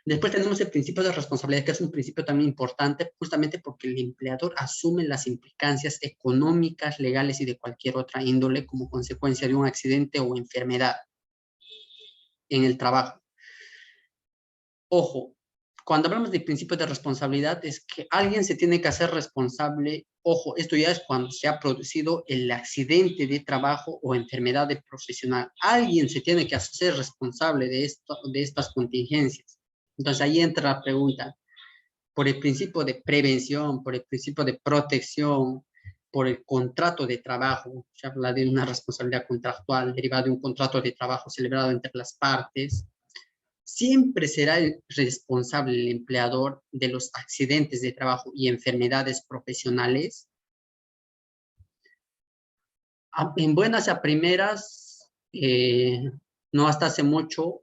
Después tenemos el principio de responsabilidad, que es un principio también importante, justamente porque el empleador asume las implicancias económicas, legales y de cualquier otra índole como consecuencia de un accidente o enfermedad en el trabajo. Ojo, cuando hablamos de principio de responsabilidad es que alguien se tiene que hacer responsable. Ojo, esto ya es cuando se ha producido el accidente de trabajo o enfermedad de profesional. Alguien se tiene que hacer responsable de estas contingencias. Entonces ahí entra la pregunta, por el principio de prevención, por el principio de protección, por el contrato de trabajo, se habla de una responsabilidad contractual derivada de un contrato de trabajo celebrado entre las partes. Siempre será el responsable el empleador de los accidentes de trabajo y enfermedades profesionales. En buenas a primeras, no hasta hace mucho,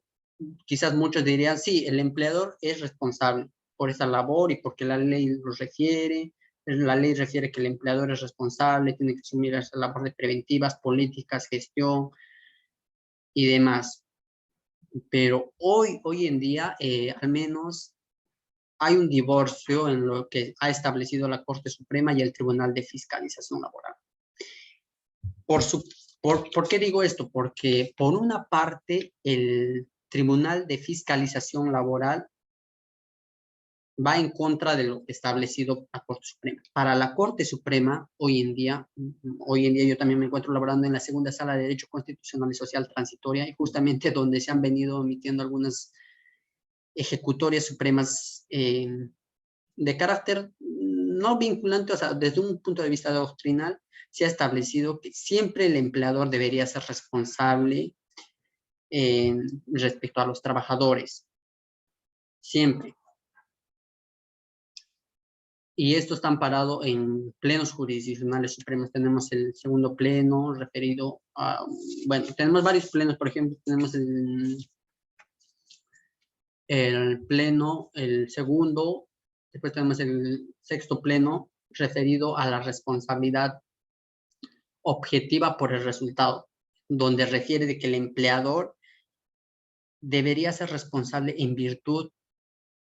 quizás muchos dirían, sí, el empleador es responsable por esa labor y porque la ley lo refiere. La ley refiere que el empleador es responsable, tiene que asumir esa labor de preventivas, políticas, gestión y demás. Pero hoy en día, al menos, hay un divorcio en lo que ha establecido la Corte Suprema y el Tribunal de Fiscalización Laboral. ¿Por qué digo esto? Porque por una parte el Tribunal de Fiscalización Laboral va en contra de lo establecido la Corte Suprema. Para la Corte Suprema, hoy en día yo también me encuentro laborando en la segunda sala de Derecho Constitucional y Social Transitoria, y justamente donde se han venido emitiendo algunas ejecutorias supremas de carácter no vinculante, o sea, desde un punto de vista doctrinal, se ha establecido que siempre el empleador debería ser responsable respecto a los trabajadores. Siempre. Y esto está amparado en plenos jurisdiccionales supremos. Tenemos el segundo pleno referido a, bueno, tenemos varios plenos, por ejemplo, tenemos el pleno, el segundo, después tenemos el sexto pleno referido a la responsabilidad objetiva por el resultado, donde refiere de que el empleador debería ser responsable en virtud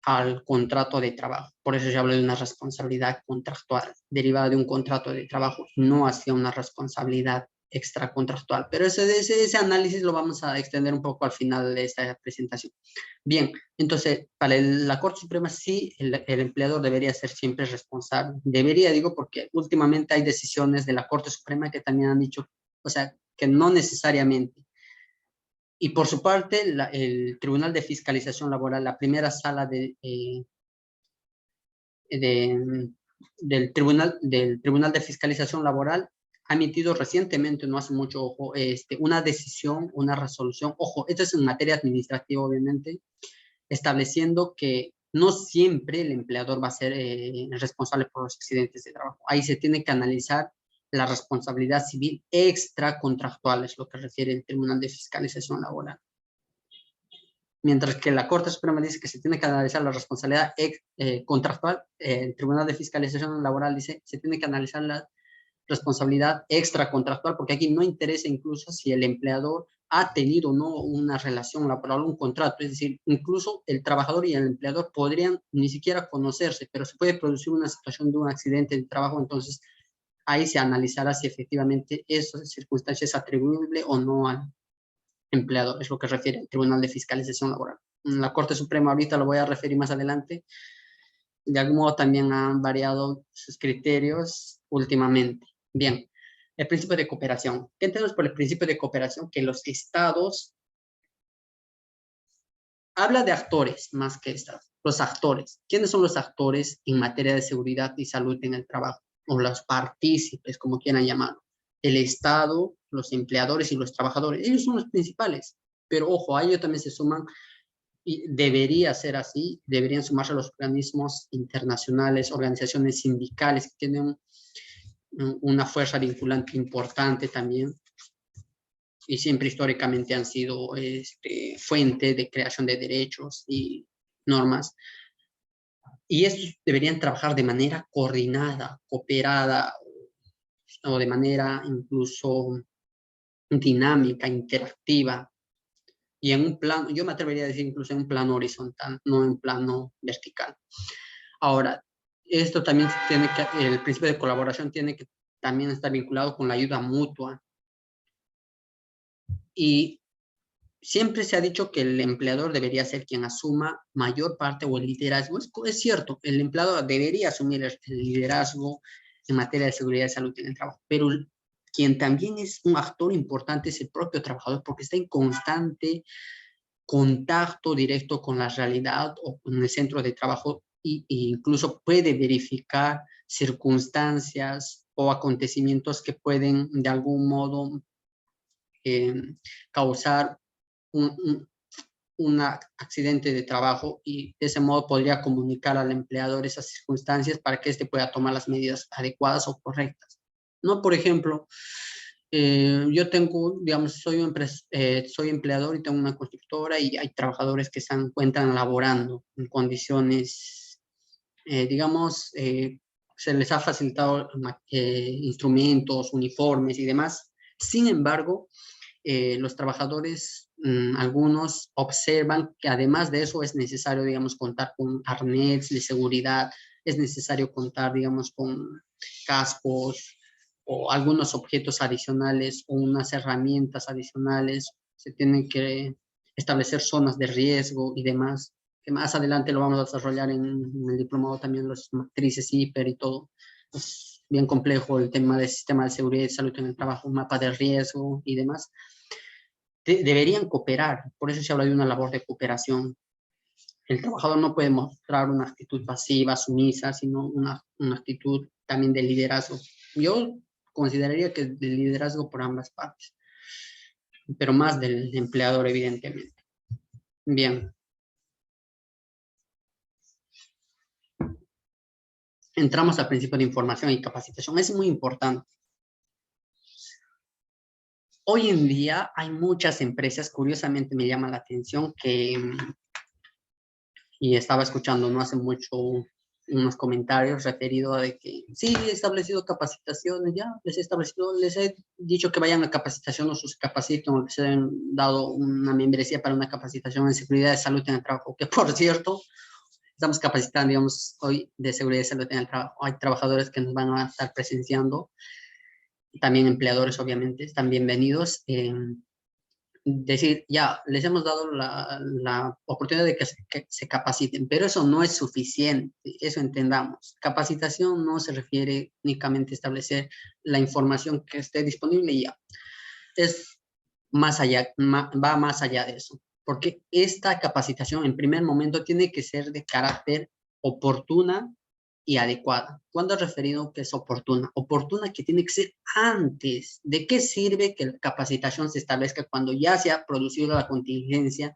al contrato de trabajo. Por eso yo hablo de una responsabilidad contractual derivada de un contrato de trabajo, no hacia una responsabilidad extracontractual. Pero ese análisis lo vamos a extender un poco al final de esta presentación. Bien, entonces, para la Corte Suprema sí, el empleador debería ser siempre responsable. Debería, digo, porque últimamente hay decisiones de la Corte Suprema que también han dicho, o sea, que no necesariamente. Y por su parte, el Tribunal de Fiscalización Laboral, la primera sala del Tribunal de Fiscalización Laboral, ha emitido recientemente, no hace mucho, ojo, una decisión, una resolución, ojo, esto es en materia administrativa, obviamente, estableciendo que no siempre el empleador va a ser responsable por los accidentes de trabajo. Ahí se tiene que analizar la responsabilidad civil extracontractual, es lo que refiere el Tribunal de Fiscalización Laboral. Mientras que la Corte Suprema dice que se tiene que analizar la responsabilidad contractual, el Tribunal de Fiscalización Laboral dice que se tiene que analizar la responsabilidad extracontractual, porque aquí no interesa incluso si el empleador ha tenido o no una relación laboral, un contrato, es decir, incluso el trabajador y el empleador podrían ni siquiera conocerse, pero se puede producir una situación de un accidente de trabajo, entonces ahí se analizará si efectivamente esa circunstancia es atribuible o no al empleador, es lo que refiere el Tribunal de Fiscalización Laboral. La Corte Suprema, ahorita lo voy a referir más adelante, de algún modo también han variado sus criterios últimamente. Bien, el principio de cooperación. ¿Qué entendemos por el principio de cooperación? Que los estados, habla de actores más que estados. los actores. ¿Quiénes son los actores en materia de seguridad y salud en el trabajo? O los partícipes, como quieran llamarlo. El Estado, los empleadores y los trabajadores. Ellos son los principales. Pero ojo, a ellos también se suman, y debería ser así, deberían sumarse los organismos internacionales, organizaciones sindicales que tienen una fuerza vinculante importante también, y siempre históricamente han sido fuente de creación de derechos y normas. Y estos deberían trabajar de manera coordinada, cooperada, o de manera incluso dinámica, interactiva, y en un plano, yo me atrevería a decir incluso en un plano horizontal, no en plano vertical. Ahora, esto también tiene que, el principio de colaboración tiene que también estar vinculado con la ayuda mutua. Y siempre se ha dicho que el empleador debería ser quien asuma mayor parte o el liderazgo. Es cierto, el empleador debería asumir el liderazgo en materia de seguridad y salud en el trabajo, pero quien también es un actor importante es el propio trabajador, porque está en constante contacto directo con la realidad o con el centro de trabajo, e incluso puede verificar circunstancias o acontecimientos que pueden de algún modo causar un accidente de trabajo, y de ese modo podría comunicar al empleador esas circunstancias para que éste pueda tomar las medidas adecuadas o correctas. No, por ejemplo, yo tengo, digamos, soy empleador y tengo una constructora, y hay trabajadores que se encuentran laborando en condiciones, digamos, se les ha facilitado instrumentos, uniformes y demás. Sin embargo, los trabajadores, algunos observan que además de eso es necesario, digamos, contar con arnés de seguridad, es necesario contar, digamos, con cascos o algunos objetos adicionales o unas herramientas adicionales. Se tienen que establecer zonas de riesgo y demás, que más adelante lo vamos a desarrollar en el diplomado también, las matrices hiper y todo. Es bien complejo el tema del sistema de seguridad y salud en el trabajo, un mapa de riesgo y demás. Deberían cooperar, por eso se habla de una labor de cooperación. El trabajador no puede mostrar una actitud pasiva, sumisa, sino una actitud también de liderazgo. Yo consideraría que de liderazgo por ambas partes, pero más del empleador, evidentemente. Bien. Entramos al principio de información y capacitación. Es muy importante. Hoy en día hay muchas empresas, curiosamente me llama la atención que, y estaba escuchando no hace mucho unos comentarios referidos a de que sí, he establecido capacitaciones, ya les he dicho que vayan a capacitación o se capaciten, o les han dado una membresía para una capacitación en seguridad de salud en el trabajo, que por cierto, estamos capacitando, digamos, hoy de seguridad y salud en el trabajo. Hay trabajadores que nos van a estar presenciando, también empleadores, obviamente, están bienvenidos. Decir, ya, les hemos dado la oportunidad de que se capaciten, pero eso no es suficiente, eso entendamos. Capacitación no se refiere únicamente a establecer la información que esté disponible y ya. Es más allá, va más allá de eso, porque esta capacitación en primer momento tiene que ser de carácter oportuna y adecuada. ¿Cuándo he referido que es oportuna? Oportuna que tiene que ser antes. ¿De qué sirve que la capacitación se establezca cuando ya se ha producido la contingencia,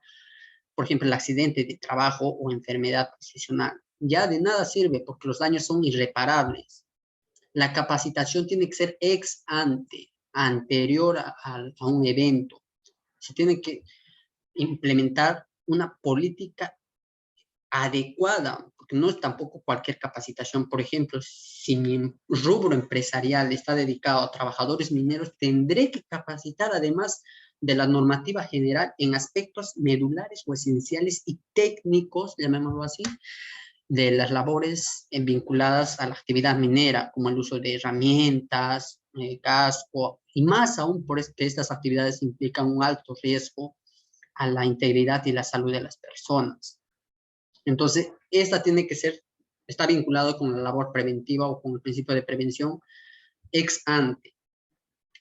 por ejemplo, el accidente de trabajo o enfermedad profesional? Ya de nada sirve porque los daños son irreparables. La capacitación tiene que ser ex ante, anterior a un evento. Se tiene que implementar una política adecuada, porque no es tampoco cualquier capacitación. Por ejemplo, si mi rubro empresarial está dedicado a trabajadores mineros, tendré que capacitar además de la normativa general en aspectos medulares o esenciales y técnicos, llamémoslo así, de las labores vinculadas a la actividad minera, como el uso de herramientas, casco, y más aún porque estas actividades implican un alto riesgo a la integridad y la salud de las personas. Entonces, esta tiene que ser, está vinculado con la labor preventiva o con el principio de prevención ex ante,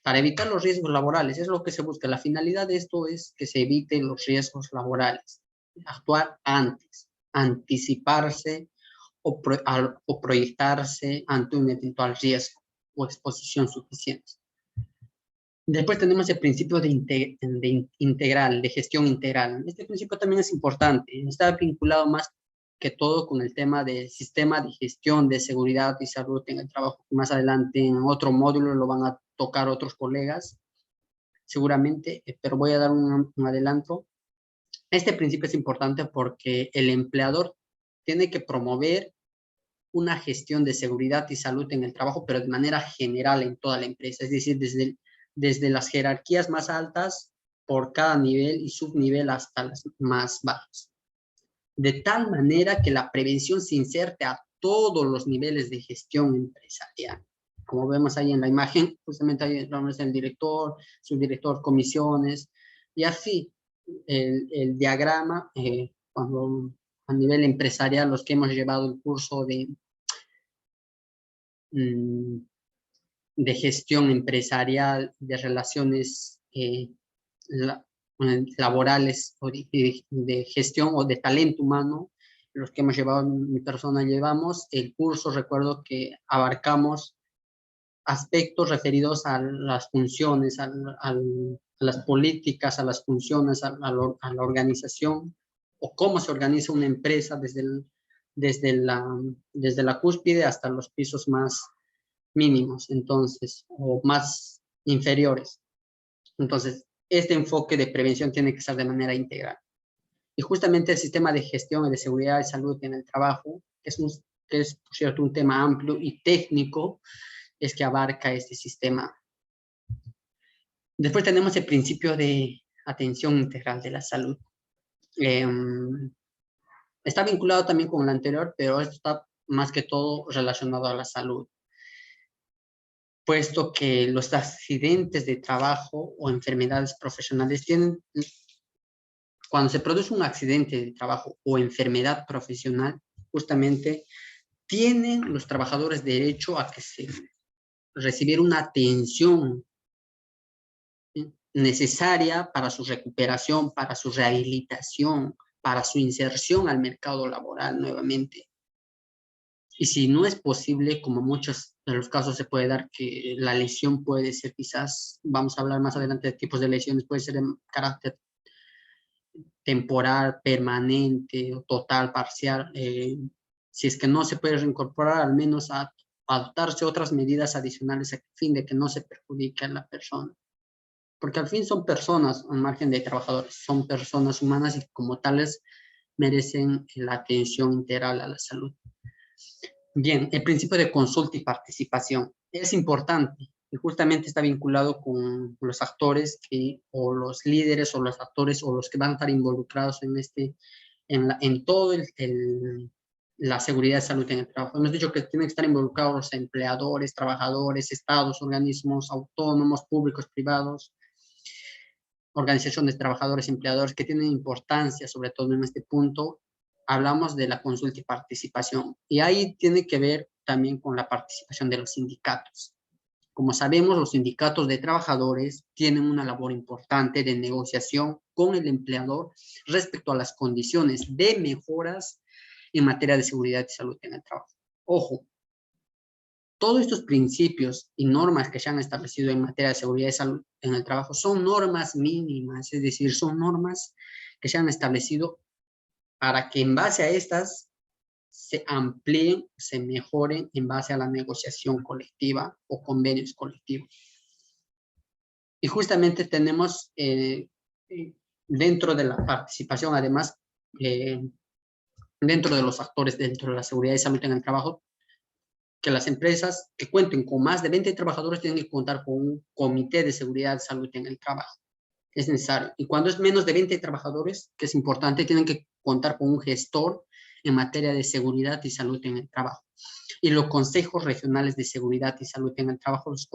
para evitar los riesgos laborales. Es lo que se busca. La finalidad de esto es que se eviten los riesgos laborales, actuar antes. anticiparse o proyectarse ante un eventual riesgo o exposición suficiente. Después tenemos el principio de gestión integral. Este principio también es importante. Está vinculado más que todo con el tema del sistema de gestión de seguridad y salud en el trabajo. Más adelante en otro módulo lo van a tocar otros colegas, seguramente, pero voy a dar un adelanto. Este principio es importante porque el empleador tiene que promover una gestión de seguridad y salud en el trabajo, pero de manera general en toda la empresa, es decir, desde las jerarquías más altas por cada nivel y subnivel hasta las más bajas. De tal manera que la prevención se inserte a todos los niveles de gestión empresarial. Como vemos ahí en la imagen, justamente ahí vamos el director, subdirector, comisiones, y así el diagrama, cuando a nivel empresarial, los que hemos llevado el curso de gestión empresarial, de relaciones laborales o de gestión o de talento humano, los que hemos llevado, mi persona llevamos, el curso, recuerdo que abarcamos aspectos referidos a las funciones, a las políticas, a las funciones, a la organización, o cómo se organiza una empresa desde la cúspide hasta los pisos más mínimos, entonces, o más inferiores. Entonces, este enfoque de prevención tiene que ser de manera integral. Y justamente el sistema de gestión y de seguridad y salud en el trabajo, que es, por cierto, un tema amplio y técnico, es que abarca este sistema. Después tenemos el principio de atención integral de la salud. Está vinculado también con el anterior, pero esto está más que todo relacionado a la salud, puesto que los accidentes de trabajo o enfermedades profesionales cuando se produce un accidente de trabajo o enfermedad profesional, justamente tienen los trabajadores derecho a recibir una atención necesaria para su recuperación, para su rehabilitación, para su inserción al mercado laboral nuevamente. Y si no es posible, como muchos de los casos se puede dar, que la lesión puede ser quizás, vamos a hablar más adelante de tipos de lesiones, puede ser de carácter temporal, permanente, total, parcial. Si es que no se puede reincorporar, al menos adoptarse otras medidas adicionales a fin de que no se perjudique a la persona. Porque al fin son personas, al margen de trabajadores, son personas humanas y como tales merecen la atención integral a la salud. Bien, el principio de consulta y participación es importante y justamente está vinculado con los actores o los líderes o los actores o los que van a estar involucrados en todo la seguridad de salud en el trabajo. Hemos dicho que tienen que estar involucrados los empleadores, trabajadores, estados, organismos autónomos, públicos, privados, organizaciones de trabajadores, empleadores que tienen importancia, sobre todo en este punto. Hablamos de la consulta y participación, y ahí tiene que ver también con la participación de los sindicatos. Como sabemos, los sindicatos de trabajadores tienen una labor importante de negociación con el empleador respecto a las condiciones de mejoras en materia de seguridad y salud en el trabajo. Ojo, todos estos principios y normas que se han establecido en materia de seguridad y salud en el trabajo son normas mínimas, es decir, son normas que se han establecido para que en base a estas se amplíen, se mejoren en base a la negociación colectiva o convenios colectivos. Y justamente tenemos dentro de la participación, además, dentro de los actores, dentro de la seguridad y salud en el trabajo, que las empresas que cuenten con más de 20 trabajadores tienen que contar con un comité de seguridad y salud en el trabajo. Es necesario. Y cuando es menos de 20 trabajadores, que es importante, tienen que contar con un gestor en materia de seguridad y salud en el trabajo. Y los consejos regionales de seguridad y salud en el trabajo, los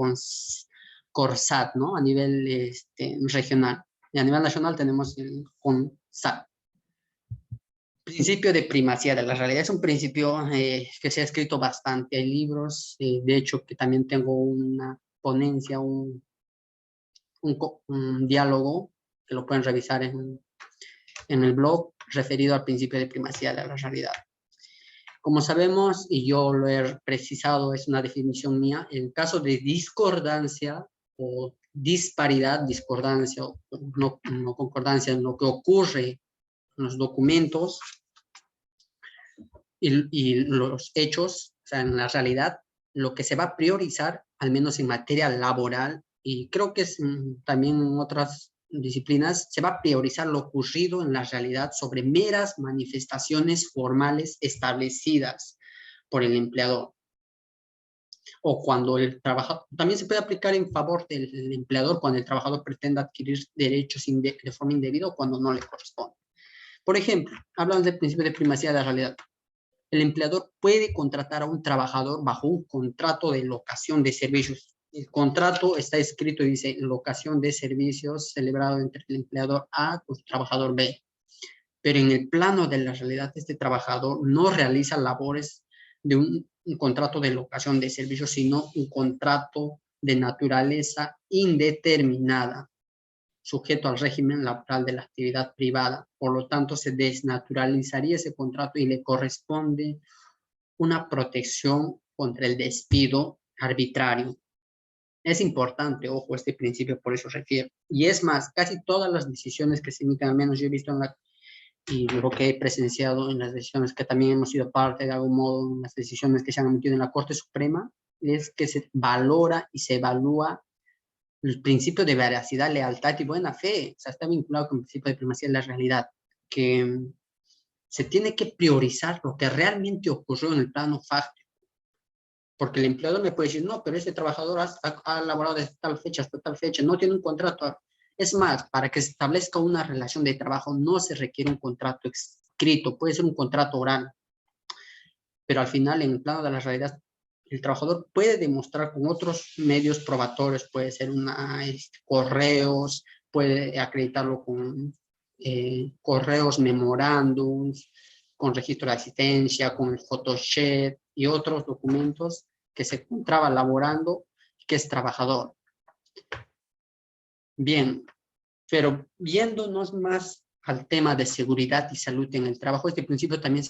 CORSAT, ¿no? A nivel regional. Y a nivel nacional tenemos el CONSAT. Principio de primacía de la realidad es un principio que se ha escrito bastante. Hay libros, de hecho, que también tengo una ponencia, un diálogo, que lo pueden revisar en el blog, referido al principio de primacía de la realidad. Como sabemos, y yo lo he precisado, es una definición mía, en caso de discordancia o disparidad, discordancia o no concordancia en lo que ocurre en los documentos y los hechos, o sea, en la realidad, lo que se va a priorizar, al menos en materia laboral, y creo que es también en otras disciplinas, se va a priorizar lo ocurrido en la realidad sobre meras manifestaciones formales establecidas por el empleador. O cuando el trabajador, también se puede aplicar en favor del empleador cuando el trabajador pretenda adquirir derechos de forma indebida o cuando no le corresponde. Por ejemplo, hablamos del principio de primacía de la realidad. El empleador puede contratar a un trabajador bajo un contrato de locación de servicios. El contrato está escrito y dice locación de servicios celebrado entre el empleador A con el trabajador B. Pero en el plano de la realidad, este trabajador no realiza labores de un contrato de locación de servicios, sino un contrato de naturaleza indeterminada, sujeto al régimen laboral de la actividad privada. Por lo tanto, se desnaturalizaría ese contrato y le corresponde una protección contra el despido arbitrario. Es importante, ojo, este principio, por eso refiero. Y es más, casi todas las decisiones que se emiten, al menos yo he visto y lo que he presenciado en las decisiones que también hemos sido parte de algún modo, en las decisiones que se han emitido en la Corte Suprema, es que se valora y se evalúa el principio de veracidad, lealtad y buena fe. O sea, está vinculado con el principio de primacía de la realidad, que se tiene que priorizar lo que realmente ocurrió en el plano fáctico. Porque el empleador me puede decir, no, pero ese trabajador ha laborado desde tal fecha hasta tal fecha, no tiene un contrato. Es más, para que se establezca una relación de trabajo no se requiere un contrato escrito, puede ser un contrato oral. Pero al final, en el plano de la realidad, el trabajador puede demostrar con otros medios probatorios, puede ser correos, puede acreditarlo con correos, memorándums, con registro de asistencia, con el Photoshed y otros documentos que se encontraba laborando, que es trabajador. Bien, pero viéndonos más al tema de seguridad y salud en el trabajo, este principio también.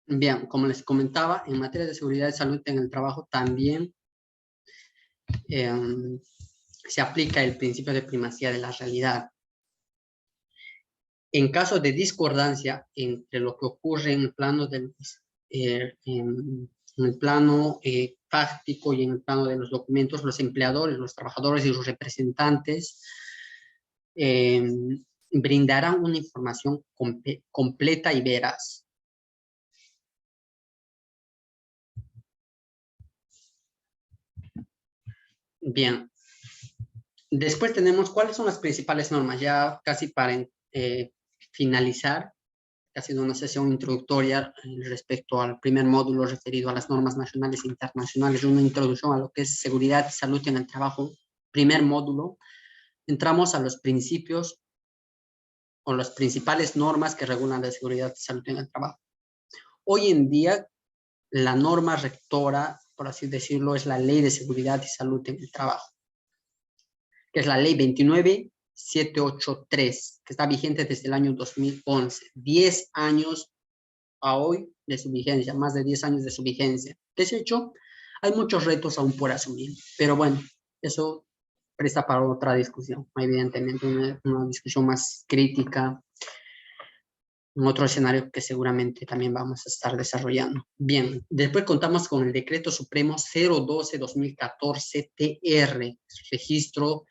Bien, como les comentaba, en materia de seguridad y salud en el trabajo también se aplica el principio de primacía de la realidad. En caso de discordancia entre lo que ocurre en el plano en el plano fáctico y en el plano de los documentos, los empleadores, los trabajadores y los representantes brindarán una información completa y veraz. Bien, después tenemos cuáles son las principales normas, ya casi para finalizar, ha sido una sesión introductoria respecto al primer módulo referido a las normas nacionales e internacionales, una introducción a lo que es seguridad y salud en el trabajo. Primer módulo, entramos a los principios o las principales normas que regulan la seguridad y salud en el trabajo. Hoy en día, la norma rectora, por así decirlo, es la Ley de Seguridad y Salud en el Trabajo, que es la Ley 29783, que está vigente desde el año 2011. 10 años a hoy de su vigencia, más de 10 años de su vigencia. ¿Qué se ha hecho? Hay muchos retos aún por asumir, pero bueno, eso presta para otra discusión, evidentemente una discusión más crítica, en otro escenario que seguramente también vamos a estar desarrollando. Bien, después contamos con el Decreto Supremo 012-2014-TR, registro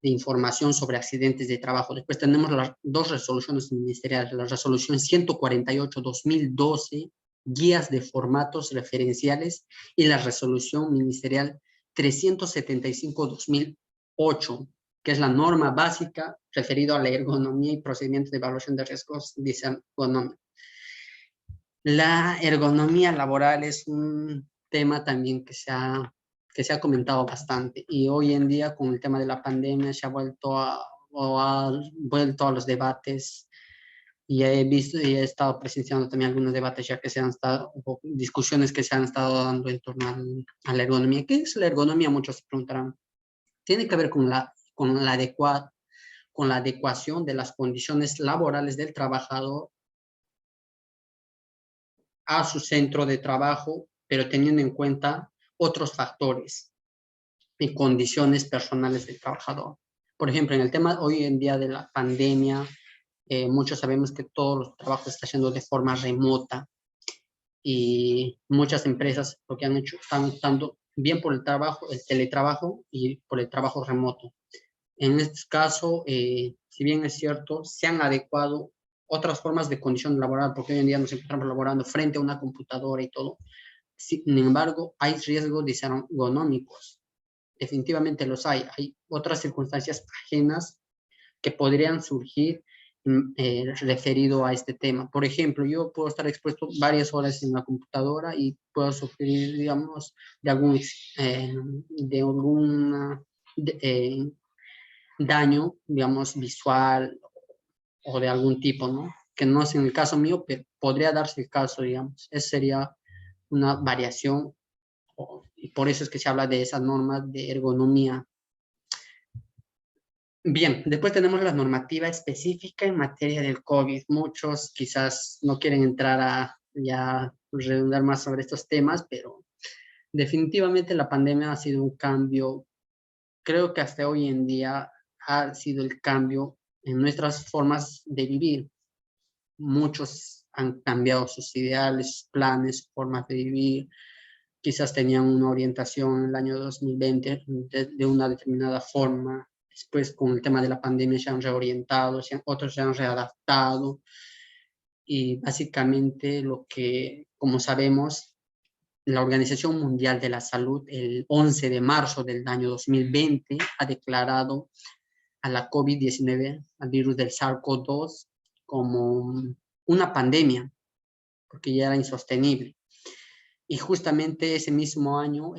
de información sobre accidentes de trabajo. Después tenemos las dos resoluciones ministeriales, la resolución 148-2012, guías de formatos referenciales, y la resolución ministerial 375-2008, que es la norma básica referida a la ergonomía y procedimientos de evaluación de riesgos de ergonomía. La ergonomía laboral es un tema también que se ha comentado bastante, y hoy en día con el tema de la pandemia se ha vuelto a los debates, y he visto y he estado presenciando también algunos debates ya que se han estado, o discusiones que se han estado dando en torno a la ergonomía. ¿Qué es la ergonomía? Muchos se preguntarán. Tiene que ver con la adecuada con la adecuación de las condiciones laborales del trabajador a su centro de trabajo, pero teniendo en cuenta otros factores y condiciones personales del trabajador. Por ejemplo, en el tema hoy en día de la pandemia, muchos sabemos que todos los trabajos están haciendo de forma remota y muchas empresas lo que han hecho están optando bien por el trabajo, el teletrabajo y por el trabajo remoto. En este caso, si bien es cierto, se han adecuado otras formas de condición laboral, porque hoy en día nos encontramos laborando frente a una computadora y todo. Sin embargo, hay riesgos ergonómicos. Definitivamente los hay. Hay otras circunstancias ajenas que podrían surgir referido a este tema. Por ejemplo, yo puedo estar expuesto varias horas en la computadora y puedo sufrir, digamos, de algún daño, digamos, visual o de algún tipo, ¿no? Que no es en el caso mío, pero podría darse el caso, digamos. Esa sería una variación y por eso es que se habla de esas normas de ergonomía. Bien, después tenemos la normativa específica en materia del COVID. Muchos quizás no quieren entrar a ya redundar más sobre estos temas, pero definitivamente la pandemia ha sido un cambio, creo que hasta hoy en día ha sido el cambio en nuestras formas de vivir. Muchos han cambiado sus ideales, planes, formas de vivir. Quizás tenían una orientación en el año 2020 de una determinada forma. Después, con el tema de la pandemia, se han reorientado, otros se han readaptado. Y básicamente lo que, como sabemos, la Organización Mundial de la Salud, el 11 de marzo del año 2020, ha declarado a la COVID-19, al virus del SARS-CoV-2, como una pandemia, porque ya era insostenible. Y justamente ese mismo año,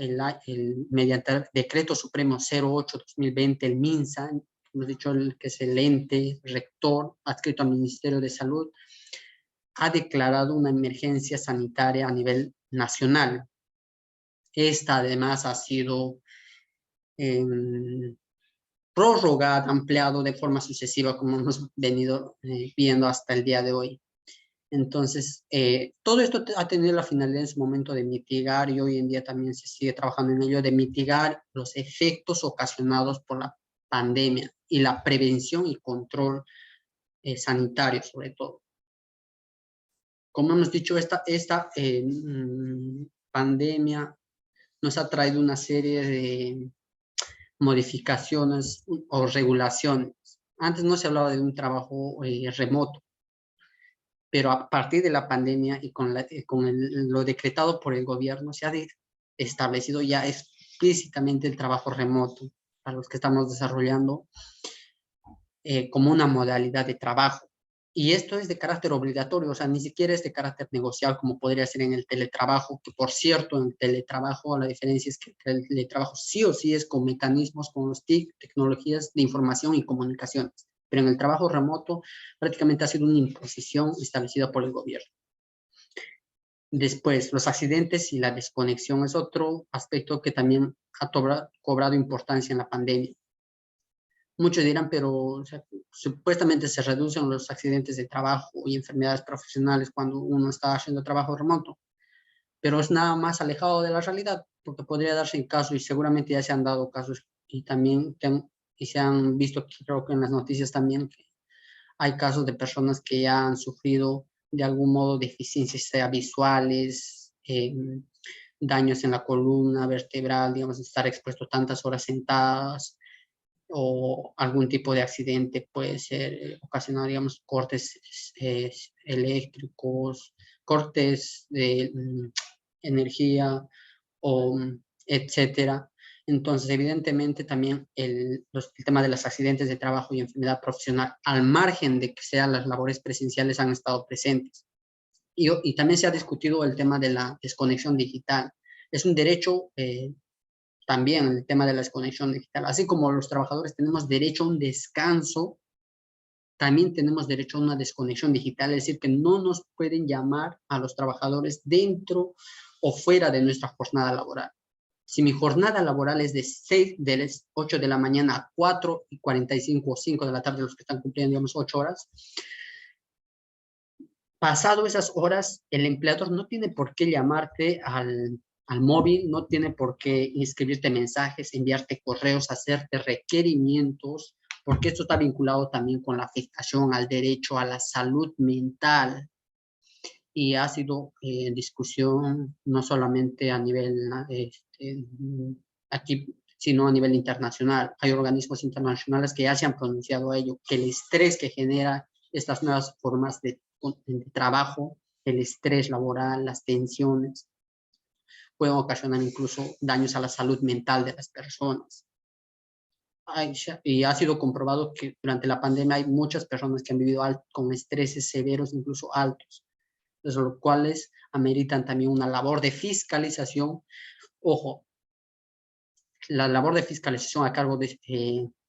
mediante el Decreto Supremo 08-2020, el MINSA, hemos dicho que es el ente rector adscrito al Ministerio de Salud, ha declarado una emergencia sanitaria a nivel nacional. Esta además ha sido prorrogada, ampliado de forma sucesiva, como hemos venido viendo hasta el día de hoy. Entonces, todo esto ha tenido la finalidad en su momento de mitigar, y hoy en día también se sigue trabajando en ello, de mitigar los efectos ocasionados por la pandemia y la prevención y control sanitario, sobre todo. Como hemos dicho, esta pandemia nos ha traído una serie de modificaciones o regulaciones. Antes no se hablaba de un trabajo remoto, pero a partir de la pandemia y con lo decretado por el gobierno, se ha establecido ya explícitamente el trabajo remoto para los que estamos desarrollando como una modalidad de trabajo. Y esto es de carácter obligatorio, o sea, ni siquiera es de carácter negocial como podría ser en el teletrabajo, que por cierto, en el teletrabajo la diferencia es que el teletrabajo sí o sí es con mecanismos, con los TIC, tecnologías de información y comunicaciones. Pero en el trabajo remoto prácticamente ha sido una imposición establecida por el gobierno. Después, los accidentes y la desconexión es otro aspecto que también ha cobrado importancia en la pandemia. Muchos dirán, pero o sea, supuestamente se reducen los accidentes de trabajo y enfermedades profesionales cuando uno está haciendo trabajo remoto, pero es nada más alejado de la realidad, porque podría darse en caso, y seguramente ya se han dado casos, y también y se han visto, creo que en las noticias también, que hay casos de personas que ya han sufrido de algún modo deficiencias, sea visuales, daños en la columna vertebral, digamos, estar expuesto tantas horas sentadas, o algún tipo de accidente puede ser ocasionado, digamos, cortes eléctricos, cortes de energía, o etcétera. Entonces, evidentemente, también el tema de los accidentes de trabajo y enfermedad profesional, al margen de que sean las labores presenciales, han estado presentes. Y también se ha discutido el tema de la desconexión digital. Es un derecho también el tema de la desconexión digital. Así como los trabajadores tenemos derecho a un descanso, también tenemos derecho a una desconexión digital, es decir, que no nos pueden llamar a los trabajadores dentro o fuera de nuestra jornada laboral. Si mi jornada laboral es de las 8 de la mañana a 4:45 o 5 de la tarde, los que están cumpliendo, digamos, 8 horas, pasado esas horas, el empleador no tiene por qué llamarte al móvil, no tiene por qué inscribirte mensajes, enviarte correos, hacerte requerimientos, porque esto está vinculado también con la afectación al derecho a la salud mental y ha sido discusión no solamente a nivel aquí, sino a nivel internacional. Hay organismos internacionales que ya se han pronunciado a ello, que el estrés que genera estas nuevas formas de trabajo, el estrés laboral, las tensiones, pueden ocasionar incluso daños a la salud mental de las personas. Y ha sido comprobado que durante la pandemia hay muchas personas que han vivido con estreses severos, incluso altos, los cuales ameritan también una labor de fiscalización. Ojo, la labor de fiscalización a cargo de,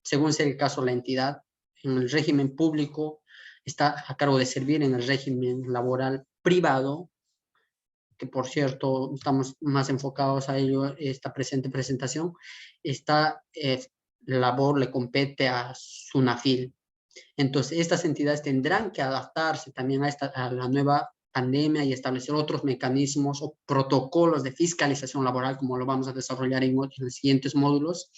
según sea el caso, la entidad, en el régimen público está a cargo de servir, en el régimen laboral privado, que por cierto estamos más enfocados a ello, esta presente presentación, esta labor le compete a SUNAFIL. Entonces, estas entidades tendrán que adaptarse también a la nueva pandemia y establecer otros mecanismos o protocolos de fiscalización laboral, como lo vamos a desarrollar en los siguientes módulos.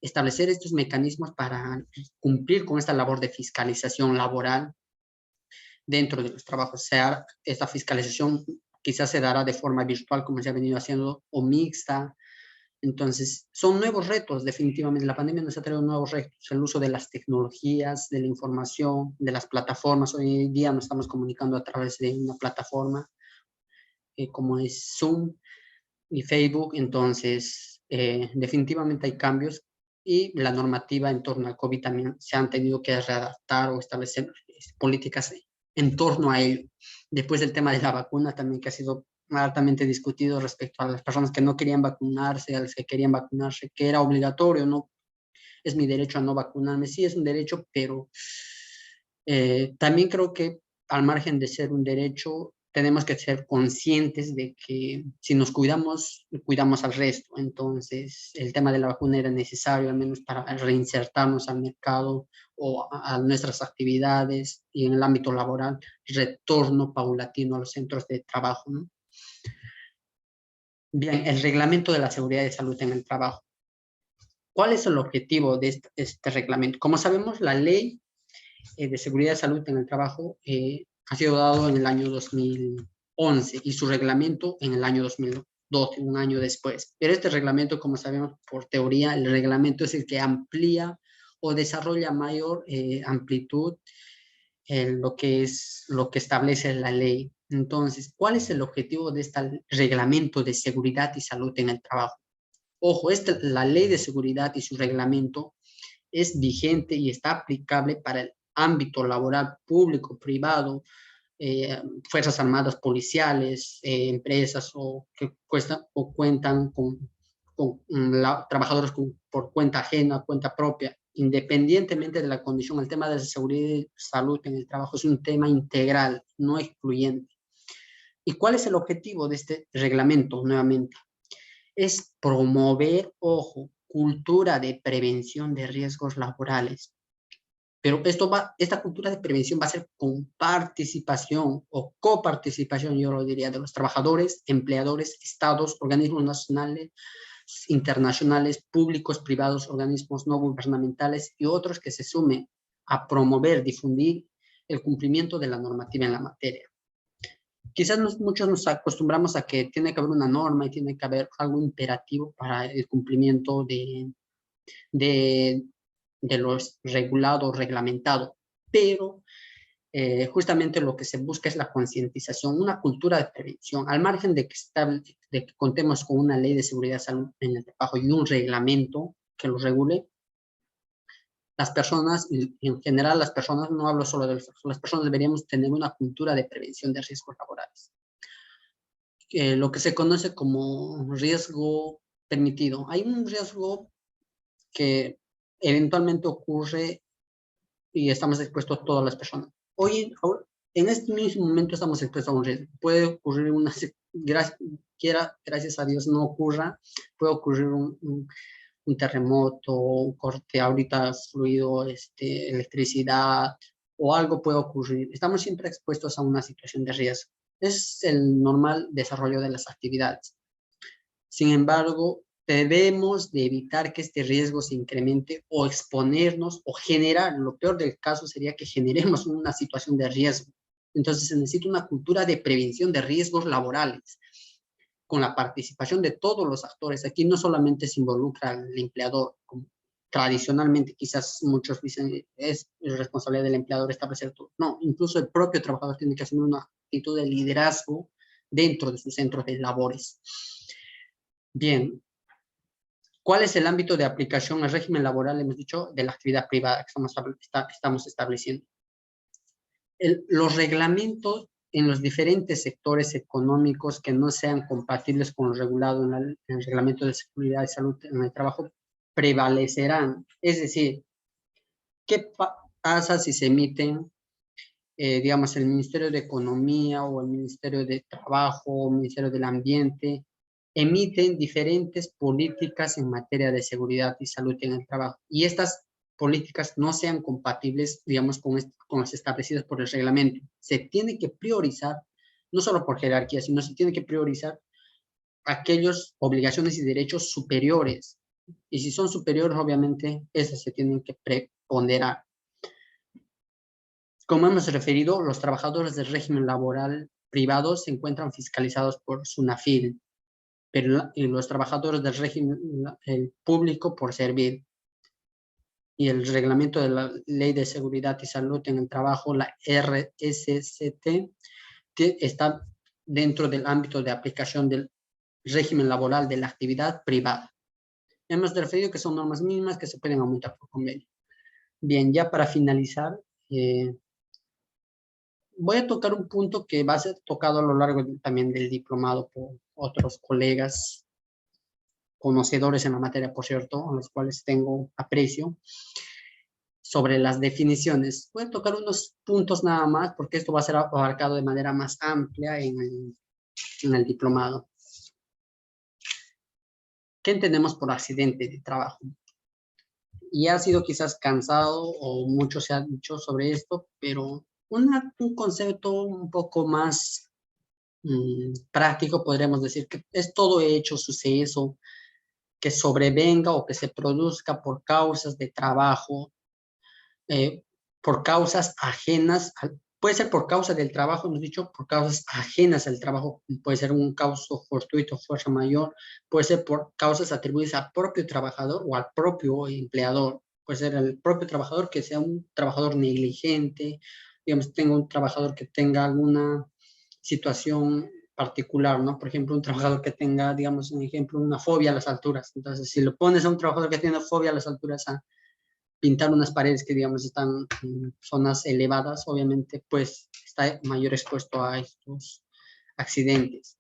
Establecer estos mecanismos para cumplir con esta labor de fiscalización laboral dentro de los trabajos. Sea esta fiscalización quizás se dará de forma virtual, como se ha venido haciendo, o mixta. Entonces, son nuevos retos, definitivamente. La pandemia nos ha traído nuevos retos. El uso de las tecnologías, de la información, de las plataformas. Hoy en día nos estamos comunicando a través de una plataforma como es Zoom y Facebook. Entonces, definitivamente hay cambios y la normativa en torno al COVID también se han tenido que readaptar o establecer políticas en torno a ello. Después del tema de la vacuna también, que ha sido altamente discutido respecto a las personas que no querían vacunarse, a las que querían vacunarse, que era obligatorio, ¿no? Es mi derecho a no vacunarme. Sí, es un derecho, pero también creo que al margen de ser un derecho, tenemos que ser conscientes de que si nos cuidamos, cuidamos al resto. Entonces, el tema de la vacuna era necesario, al menos para reinsertarnos al mercado o a nuestras actividades y en el ámbito laboral, retorno paulatino a los centros de trabajo, ¿no? Bien, el reglamento de la seguridad y salud en el trabajo. ¿Cuál es el objetivo de este reglamento? Como sabemos, la ley de seguridad y salud en el trabajo ha sido dado en el año 2011 y su reglamento en el año 2012, un año después. Pero este reglamento, como sabemos por teoría, el reglamento es el que amplía o desarrolla mayor amplitud en lo que establece la ley. Entonces, ¿cuál es el objetivo de este reglamento de seguridad y salud en el trabajo? Ojo, la ley de seguridad y su reglamento es vigente y está aplicable para el ámbito laboral público, privado, fuerzas armadas, policiales, empresas que cuentan con trabajadores por cuenta ajena, cuenta propia, independientemente de la condición. El tema de la seguridad y salud en el trabajo es un tema integral, no excluyente. ¿Y cuál es el objetivo de este reglamento? Nuevamente, es promover, ojo, cultura de prevención de riesgos laborales. Pero esta cultura de prevención va a ser con participación o coparticipación, yo lo diría, de los trabajadores, empleadores, estados, organismos nacionales, internacionales, públicos, privados, organismos no gubernamentales y otros que se sumen a promover, difundir el cumplimiento de la normativa en la materia. Quizás muchos nos acostumbramos a que tiene que haber una norma y tiene que haber algo imperativo para el cumplimiento de lo regulado, reglamentado, pero justamente lo que se busca es la concientización, una cultura de prevención, al margen de que contemos con una ley de seguridad y salud en el trabajo y un reglamento que lo regule. Las personas, y en general las personas, no hablo solo de las personas, deberíamos tener una cultura de prevención de riesgos laborales. Lo que se conoce como riesgo permitido. Hay un riesgo que eventualmente ocurre y estamos expuestos todas las personas. Hoy, en este mismo momento estamos expuestos a un riesgo. Puede ocurrir quiera, gracias a Dios, no ocurra, puede ocurrir un terremoto, un corte ahorita fluido, electricidad o algo puede ocurrir. Estamos siempre expuestos a una situación de riesgo. Es el normal desarrollo de las actividades. Sin embargo, debemos de evitar que este riesgo se incremente o exponernos o generar, lo peor del caso sería que generemos una situación de riesgo. Entonces se necesita una cultura de prevención de riesgos laborales con la participación de todos los actores. Aquí no solamente se involucra el empleador, como tradicionalmente quizás muchos dicen es responsabilidad del empleador establecer todo. No, incluso el propio trabajador tiene que asumir una actitud de liderazgo dentro de sus centros de labores. Bien, ¿cuál es el ámbito de aplicación al régimen laboral, hemos dicho, de la actividad privada que estamos estableciendo? Los reglamentos en los diferentes sectores económicos que no sean compatibles con lo regulado en el Reglamento de Seguridad y Salud en el Trabajo prevalecerán. Es decir, ¿qué pasa si se emiten, digamos, el Ministerio de Economía o el Ministerio de Trabajo o el Ministerio del Ambiente emiten diferentes políticas en materia de seguridad y salud en el trabajo? Y estas políticas no sean compatibles, digamos, con las establecidas por el reglamento. Se tiene que priorizar, no solo por jerarquía, sino se tiene que priorizar aquellas obligaciones y derechos superiores. Y si son superiores, obviamente, esas se tienen que preponderar. Como hemos referido, los trabajadores del régimen laboral privado se encuentran fiscalizados por SUNAFIL, pero los trabajadores del régimen público por servir. Y el reglamento de la Ley de Seguridad y Salud en el Trabajo, la RSCT, que está dentro del ámbito de aplicación del régimen laboral de la actividad privada. Hemos referido que son normas mínimas que se pueden aumentar por convenio. Bien, ya para finalizar, voy a tocar un punto que va a ser tocado a lo largo también del diplomado por otros colegas conocedores en la materia, por cierto, a los cuales tengo aprecio, sobre las definiciones. Voy a tocar unos puntos nada más, porque esto va a ser abarcado de manera más amplia en el diplomado. ¿Qué entendemos por accidente de trabajo? Y ha sido quizás cansado o mucho se ha dicho sobre esto, pero un concepto un poco más práctico, podríamos decir que es todo hecho, suceso, que sobrevenga o que se produzca por causas de trabajo, por causas ajenas, puede ser por causa del trabajo, hemos dicho, por causas ajenas al trabajo, puede ser un causa fortuito, fuerza mayor, puede ser por causas atribuidas al propio trabajador o al propio empleador, puede ser el propio trabajador que sea un trabajador negligente, digamos, tenga un trabajador que tenga alguna situación particular, ¿no? Por ejemplo, un trabajador que tenga, digamos, un ejemplo, una fobia a las alturas. Entonces, si lo pones a un trabajador que tiene fobia a las alturas a pintar unas paredes que, digamos, están en zonas elevadas, obviamente, pues está mayor expuesto a estos accidentes.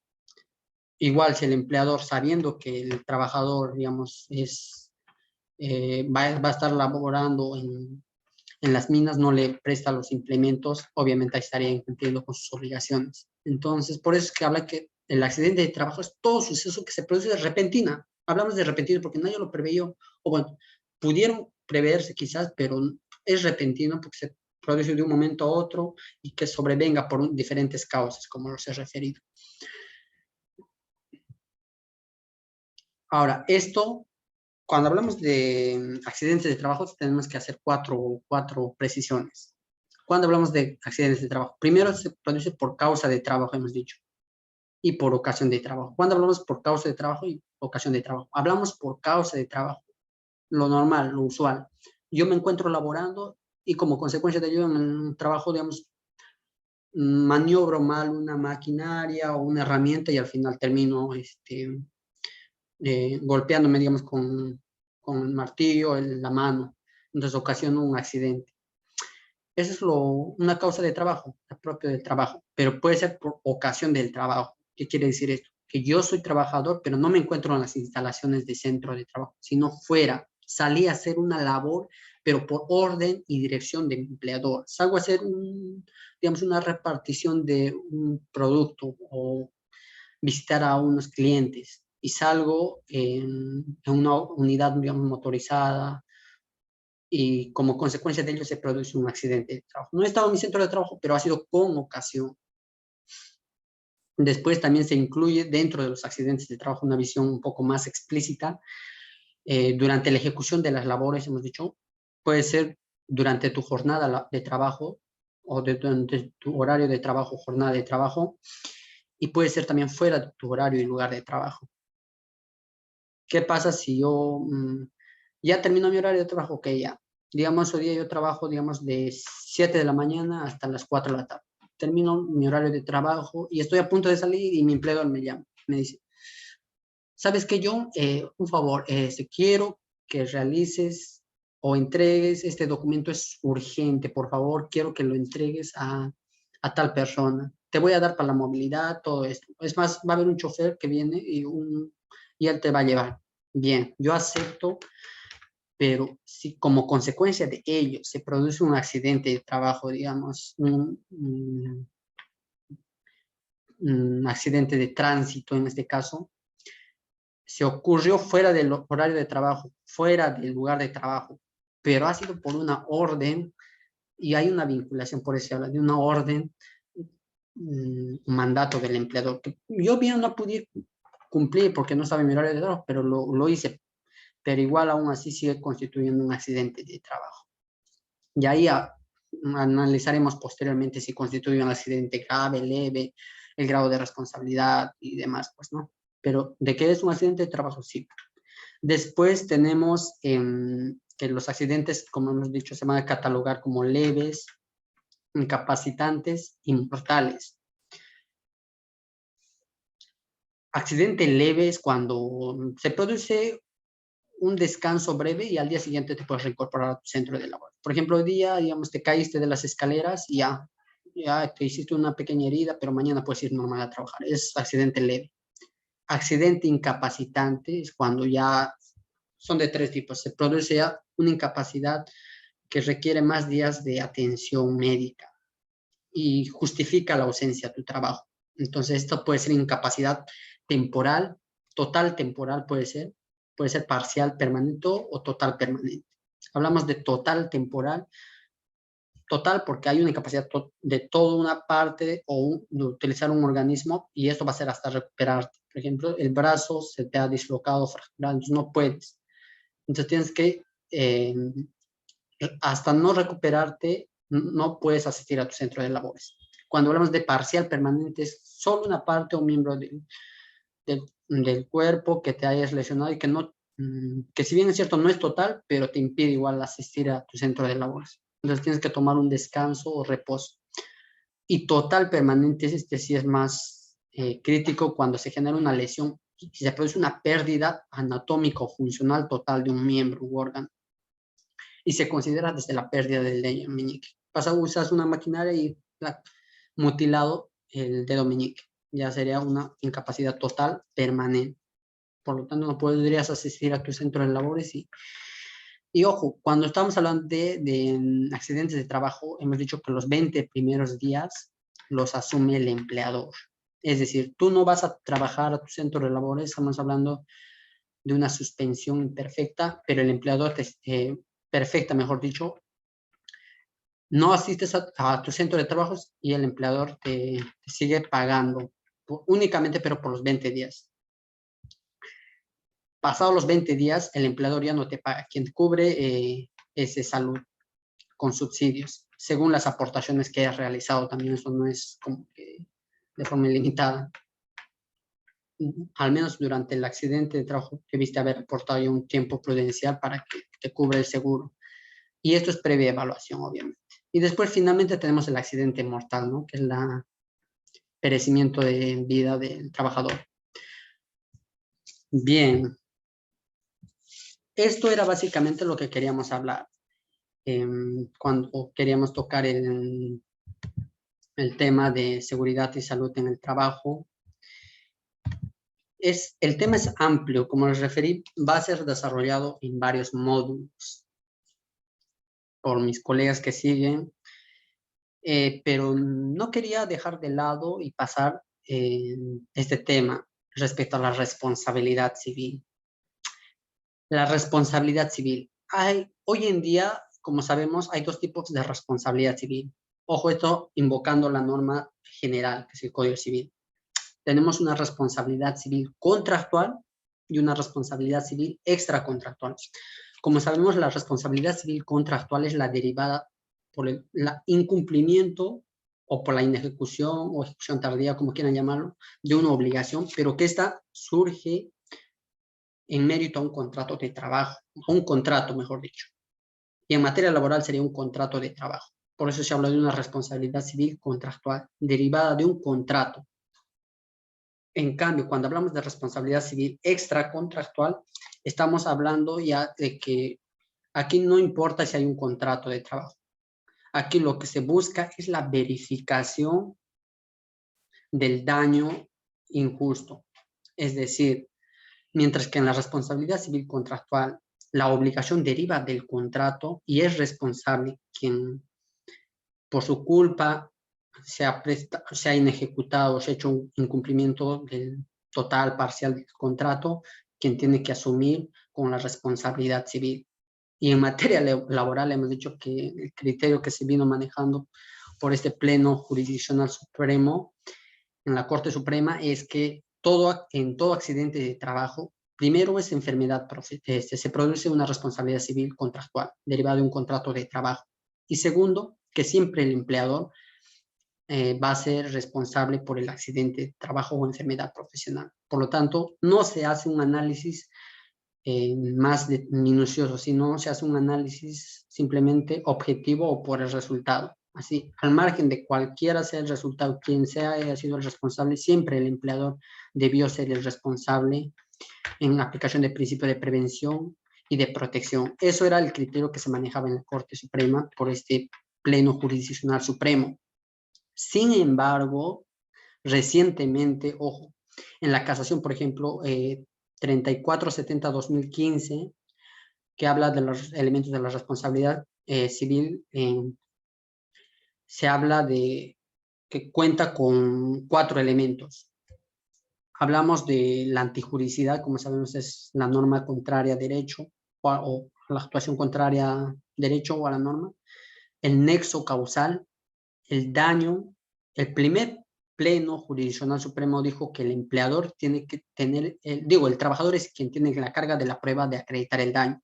Igual, si el empleador, sabiendo que el trabajador, digamos, va a estar laborando en las minas, no le presta los implementos, obviamente estaría incumpliendo con sus obligaciones. Entonces, por eso es que habla que el accidente de trabajo es todo suceso que se produce de repentina. Hablamos de repentino porque nadie lo preveyó, o bueno, pudieron preverse quizás, pero es repentino porque se produce de un momento a otro y que sobrevenga por diferentes causas, como los he referido. Ahora, esto, cuando hablamos de accidentes de trabajo, tenemos que hacer cuatro precisiones. Cuando hablamos de accidentes de trabajo, primero se produce por causa de trabajo, hemos dicho, y por ocasión de trabajo. Cuando hablamos por causa de trabajo y ocasión de trabajo, hablamos por causa de trabajo, lo normal, lo usual. Yo me encuentro laborando y como consecuencia de ello en un trabajo, digamos, maniobro mal una maquinaria o una herramienta y al final termino golpeándome, digamos, con el martillo en la mano. Entonces ocasiona un accidente. Eso es una causa de trabajo, propio del trabajo, pero puede ser por ocasión del trabajo. ¿Qué quiere decir esto? Que yo soy trabajador, pero no me encuentro en las instalaciones de centro de trabajo, sino fuera. Salí a hacer una labor, pero por orden y dirección del empleador. Salgo a hacer digamos, una repartición de un producto o visitar a unos clientes y salgo en una unidad, digamos, motorizada, y como consecuencia de ello se produce un accidente de trabajo. No he estado en mi centro de trabajo, pero ha sido con ocasión. Después también se incluye dentro de los accidentes de trabajo una visión un poco más explícita. Durante la ejecución de las labores, hemos dicho, puede ser durante tu jornada de trabajo o durante tu horario de trabajo, jornada de trabajo, y puede ser también fuera de tu horario y lugar de trabajo. ¿Qué pasa si yo ya termino mi horario de trabajo? Ok, ya. Digamos, hoy día yo trabajo, digamos, de 7 de la mañana hasta las 4 de la tarde. Termino mi horario de trabajo y estoy a punto de salir y mi empleador me llama. Me dice, ¿sabes qué, John? Un favor, si quiero que realices o entregues este documento, es urgente, por favor, quiero que lo entregues a tal persona. Te voy a dar para la movilidad, todo esto. Es más, va a haber un chofer que viene y él te va a llevar. Bien, yo acepto, pero si como consecuencia de ello se produce un accidente de trabajo, digamos, un accidente de tránsito en este caso, se ocurrió fuera del horario de trabajo, fuera del lugar de trabajo, pero ha sido por una orden y hay una vinculación, por eso se habla de una orden, un mandato del empleador, que yo bien no pude cumplir porque no estaba en mi horario de trabajo, pero lo hice, pero igual aún así sigue constituyendo un accidente de trabajo. Y ahí analizaremos posteriormente si constituye un accidente grave, leve, el grado de responsabilidad y demás, pues, ¿no? Pero de que es un accidente de trabajo, sí. Después tenemos que los accidentes, como hemos dicho, se van a catalogar como leves, incapacitantes y mortales. Accidente leve es cuando se produce un descanso breve y al día siguiente te puedes reincorporar a tu centro de labor. Por ejemplo, hoy día, digamos, te caíste de las escaleras y ya te hiciste una pequeña herida, pero mañana puedes ir normal a trabajar. Es accidente leve. Accidente incapacitante es cuando ya son de tres tipos. Se produce ya una incapacidad que requiere más días de atención médica y justifica la ausencia de tu trabajo. Entonces, esto puede ser incapacidad temporal, total temporal puede ser parcial permanente o total permanente. Hablamos de total temporal, total porque hay una incapacidad de toda una parte o de utilizar un organismo y esto va a ser hasta recuperarte. Por ejemplo, el brazo se te ha dislocado, fracturado, entonces no puedes. Entonces tienes que, hasta no recuperarte, no puedes asistir a tu centro de labores. Cuando hablamos de parcial permanente, es solo una parte o un miembro del cuerpo que te hayas lesionado y que no, que si bien es cierto no es total, pero te impide igual asistir a tu centro de labores. Entonces tienes que tomar un descanso o reposo. Y total permanente, este sí es más crítico cuando se genera una lesión y se produce una pérdida anatómica o funcional total de un miembro u órgano. Y se considera desde la pérdida del dedo meñique. Usas una maquinaria y mutilado el dedo meñique. Ya sería una incapacidad total permanente. Por lo tanto, no podrías asistir a tu centro de labores. Y ojo, cuando estamos hablando de accidentes de trabajo, hemos dicho que los 20 primeros días los asume el empleador. Es decir, tú no vas a trabajar a tu centro de labores, estamos hablando de una suspensión imperfecta, pero el empleador perfecta, mejor dicho, no asistes a tu centro de trabajo y el empleador te sigue pagando únicamente, pero por los 20 días. Pasados los 20 días, el empleador ya no te paga. Quien cubre es salud con subsidios, según las aportaciones que hayas realizado. También eso no es como que de forma ilimitada. Al menos durante el accidente de trabajo debiste haber aportado ya un tiempo prudencial para que te cubra el seguro. Y esto es previa evaluación, obviamente. Y después finalmente tenemos el accidente mortal, ¿no? Que es el perecimiento de vida del trabajador. Bien, esto era básicamente lo que queríamos hablar cuando queríamos tocar el tema de seguridad y salud en el trabajo. El tema es amplio, como les referí, va a ser desarrollado en varios módulos por mis colegas que siguen, pero no quería dejar de lado y pasar este tema respecto a la responsabilidad civil. La responsabilidad civil. Hoy en día, como sabemos, hay dos tipos de responsabilidad civil. Ojo, esto invocando la norma general, que es el Código Civil. Tenemos una responsabilidad civil contractual y una responsabilidad civil extracontractual. Como sabemos, la responsabilidad civil contractual es la derivada por el incumplimiento o por la inejecución o ejecución tardía, como quieran llamarlo, de una obligación, pero que esta surge en mérito a un contrato de trabajo, o un contrato, mejor dicho. Y en materia laboral sería un contrato de trabajo. Por eso se habla de una responsabilidad civil contractual, derivada de un contrato. En cambio, cuando hablamos de responsabilidad civil extracontractual, estamos hablando ya de que aquí no importa si hay un contrato de trabajo. Aquí lo que se busca es la verificación del daño injusto. Es decir, mientras que en la responsabilidad civil contractual la obligación deriva del contrato y es responsable quien por su culpa se ha inejecutado o se ha hecho un incumplimiento del total, parcial del contrato, quien tiene que asumir con la responsabilidad civil. Y en materia laboral hemos dicho que el criterio que se vino manejando por este Pleno Jurisdiccional Supremo en la Corte Suprema es que en todo accidente de trabajo, primero es enfermedad, se produce una responsabilidad civil contractual derivada de un contrato de trabajo. Y segundo, que siempre el empleador va a ser responsable por el accidente de trabajo o enfermedad profesional. Por lo tanto, no se hace un análisis más minucioso, sino se hace un análisis simplemente objetivo o por el resultado. Así, al margen de cualquiera sea el resultado, quien sea haya sido el responsable, siempre el empleador debió ser el responsable en la aplicación del principio de prevención y de protección. Eso era el criterio que se manejaba en la Corte Suprema por este Pleno Jurisdiccional Supremo. Sin embargo, recientemente, ojo, en la casación, por ejemplo, 3470-2015, que habla de los elementos de la responsabilidad civil, se habla de que cuenta con 4 elementos. Hablamos de la antijuricidad, como sabemos es la norma contraria a derecho o la actuación contraria a derecho o a la norma, el nexo causal, el daño. El primer Pleno Jurisdiccional Supremo dijo que el empleador tiene que tener, el trabajador es quien tiene la carga de la prueba de acreditar el daño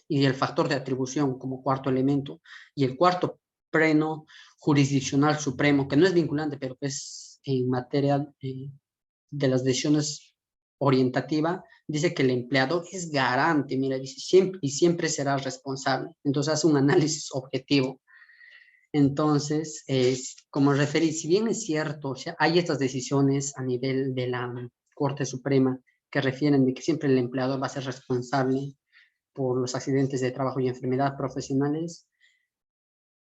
y el factor de atribución como cuarto elemento. Y el cuarto Pleno Jurisdiccional Supremo, que no es vinculante, pero que es en materia de las decisiones orientativa, dice que el empleador es garante, mira, dice siempre será responsable. Entonces hace un análisis objetivo. Entonces, como referí, si bien es cierto, o sea, hay estas decisiones a nivel de la Corte Suprema que refieren de que siempre el empleador va a ser responsable por los accidentes de trabajo y enfermedad profesionales,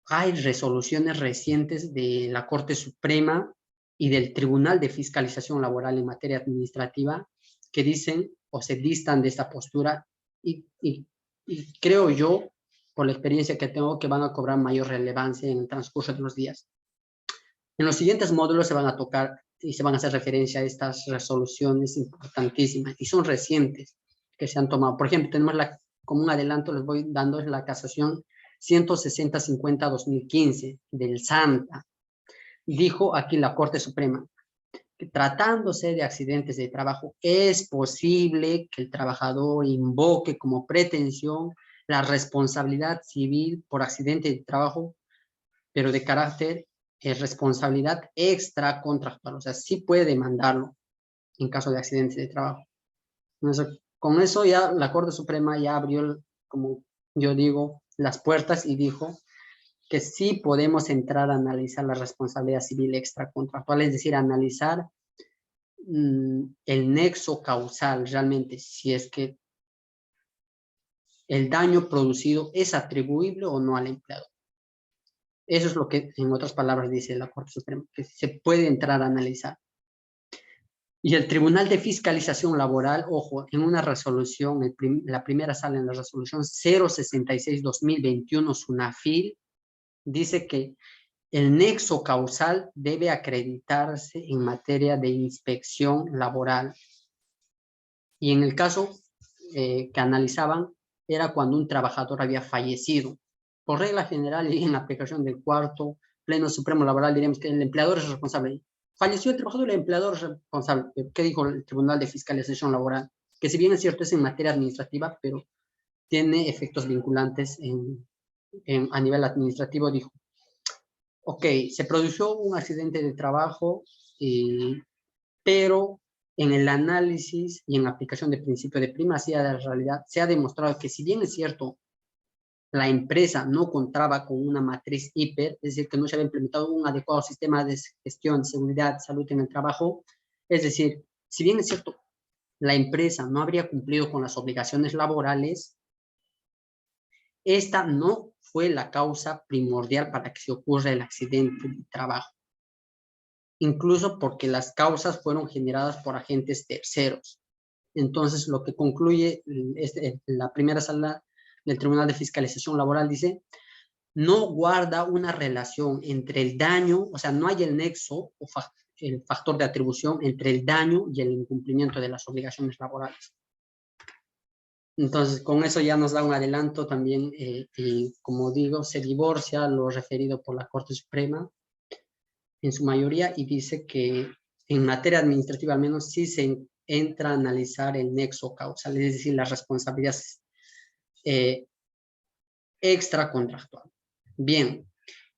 hay resoluciones recientes de la Corte Suprema y del Tribunal de Fiscalización Laboral en materia administrativa que dicen o se distan de esta postura y creo yo, por la experiencia que tengo, que van a cobrar mayor relevancia en el transcurso de los días. En los siguientes módulos se van a tocar y se van a hacer referencia a estas resoluciones importantísimas y son recientes que se han tomado. Por ejemplo, tenemos como un adelanto, les voy dando la casación 160-50-2015 del SANTA. Dijo aquí la Corte Suprema que tratándose de accidentes de trabajo es posible que el trabajador invoque como pretensión la responsabilidad civil por accidente de trabajo, pero de carácter responsabilidad extracontractual, o sea, sí puede demandarlo en caso de accidentes de trabajo. Entonces, con eso ya la Corte Suprema ya abrió, como yo digo, las puertas y dijo que sí podemos entrar a analizar la responsabilidad civil extracontractual, es decir, analizar el nexo causal realmente, si es que el daño producido es atribuible o no al empleador. Eso es lo que, en otras palabras, dice la Corte Suprema, que se puede entrar a analizar. Y el Tribunal de Fiscalización Laboral, ojo, en una resolución, la primera sale en la resolución 066-2021, SUNAFIL, dice que el nexo causal debe acreditarse en materia de inspección laboral. Y en el caso que analizaban, era cuando un trabajador había fallecido. Por regla general, y en la aplicación del cuarto Pleno Supremo Laboral, diremos que el empleador es responsable. Falleció el trabajador, el empleador es responsable. ¿Qué dijo el Tribunal de Fiscalización Laboral? Que si bien es cierto, es en materia administrativa, pero tiene efectos vinculantes a nivel administrativo. Dijo, ok, se produjo un accidente de trabajo, pero en el análisis y en la aplicación del principio de primacía de la realidad se ha demostrado que si bien es cierto, la empresa no contaba con una matriz hiper, es decir, que no se había implementado un adecuado sistema de gestión, seguridad, salud en el trabajo, es decir, si bien es cierto, la empresa no habría cumplido con las obligaciones laborales, esta no fue la causa primordial para que se ocurra el accidente de trabajo. Incluso porque las causas fueron generadas por agentes terceros. Entonces, lo que concluye la primera sala del Tribunal de Fiscalización Laboral dice, no guarda una relación entre el daño, o sea, no hay el nexo o el factor de atribución entre el daño y el incumplimiento de las obligaciones laborales. Entonces, con eso ya nos da un adelanto también, y como digo, se divorcia lo referido por la Corte Suprema en su mayoría y dice que en materia administrativa al menos sí se entra a analizar el nexo causal, es decir, las responsabilidades extracontractual. Bien,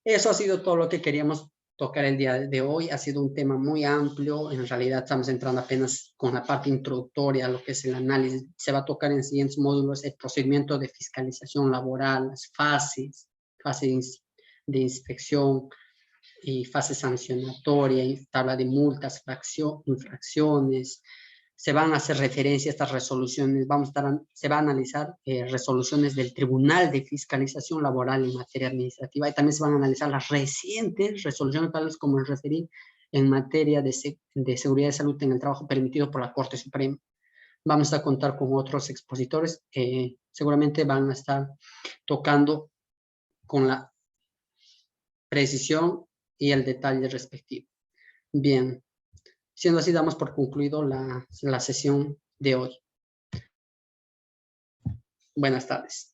eso ha sido todo lo que queríamos tocar el día de hoy. Ha sido un tema muy amplio. En realidad estamos entrando apenas con la parte introductoria, lo que es el análisis. Se va a tocar en siguientes módulos el procedimiento de fiscalización laboral, las fases de inspección y fase sancionatoria, y tabla de multas, infracciones. Se van a hacer referencia a estas resoluciones, se va a analizar resoluciones del Tribunal de Fiscalización Laboral en materia administrativa, y también se van a analizar las recientes resoluciones, tales como el referí en materia de seguridad y salud en el trabajo permitido por la Corte Suprema. Vamos a contar con otros expositores que seguramente van a estar tocando con la precisión y el detalle respectivo. Bien, siendo así, damos por concluido la sesión de hoy. Buenas tardes.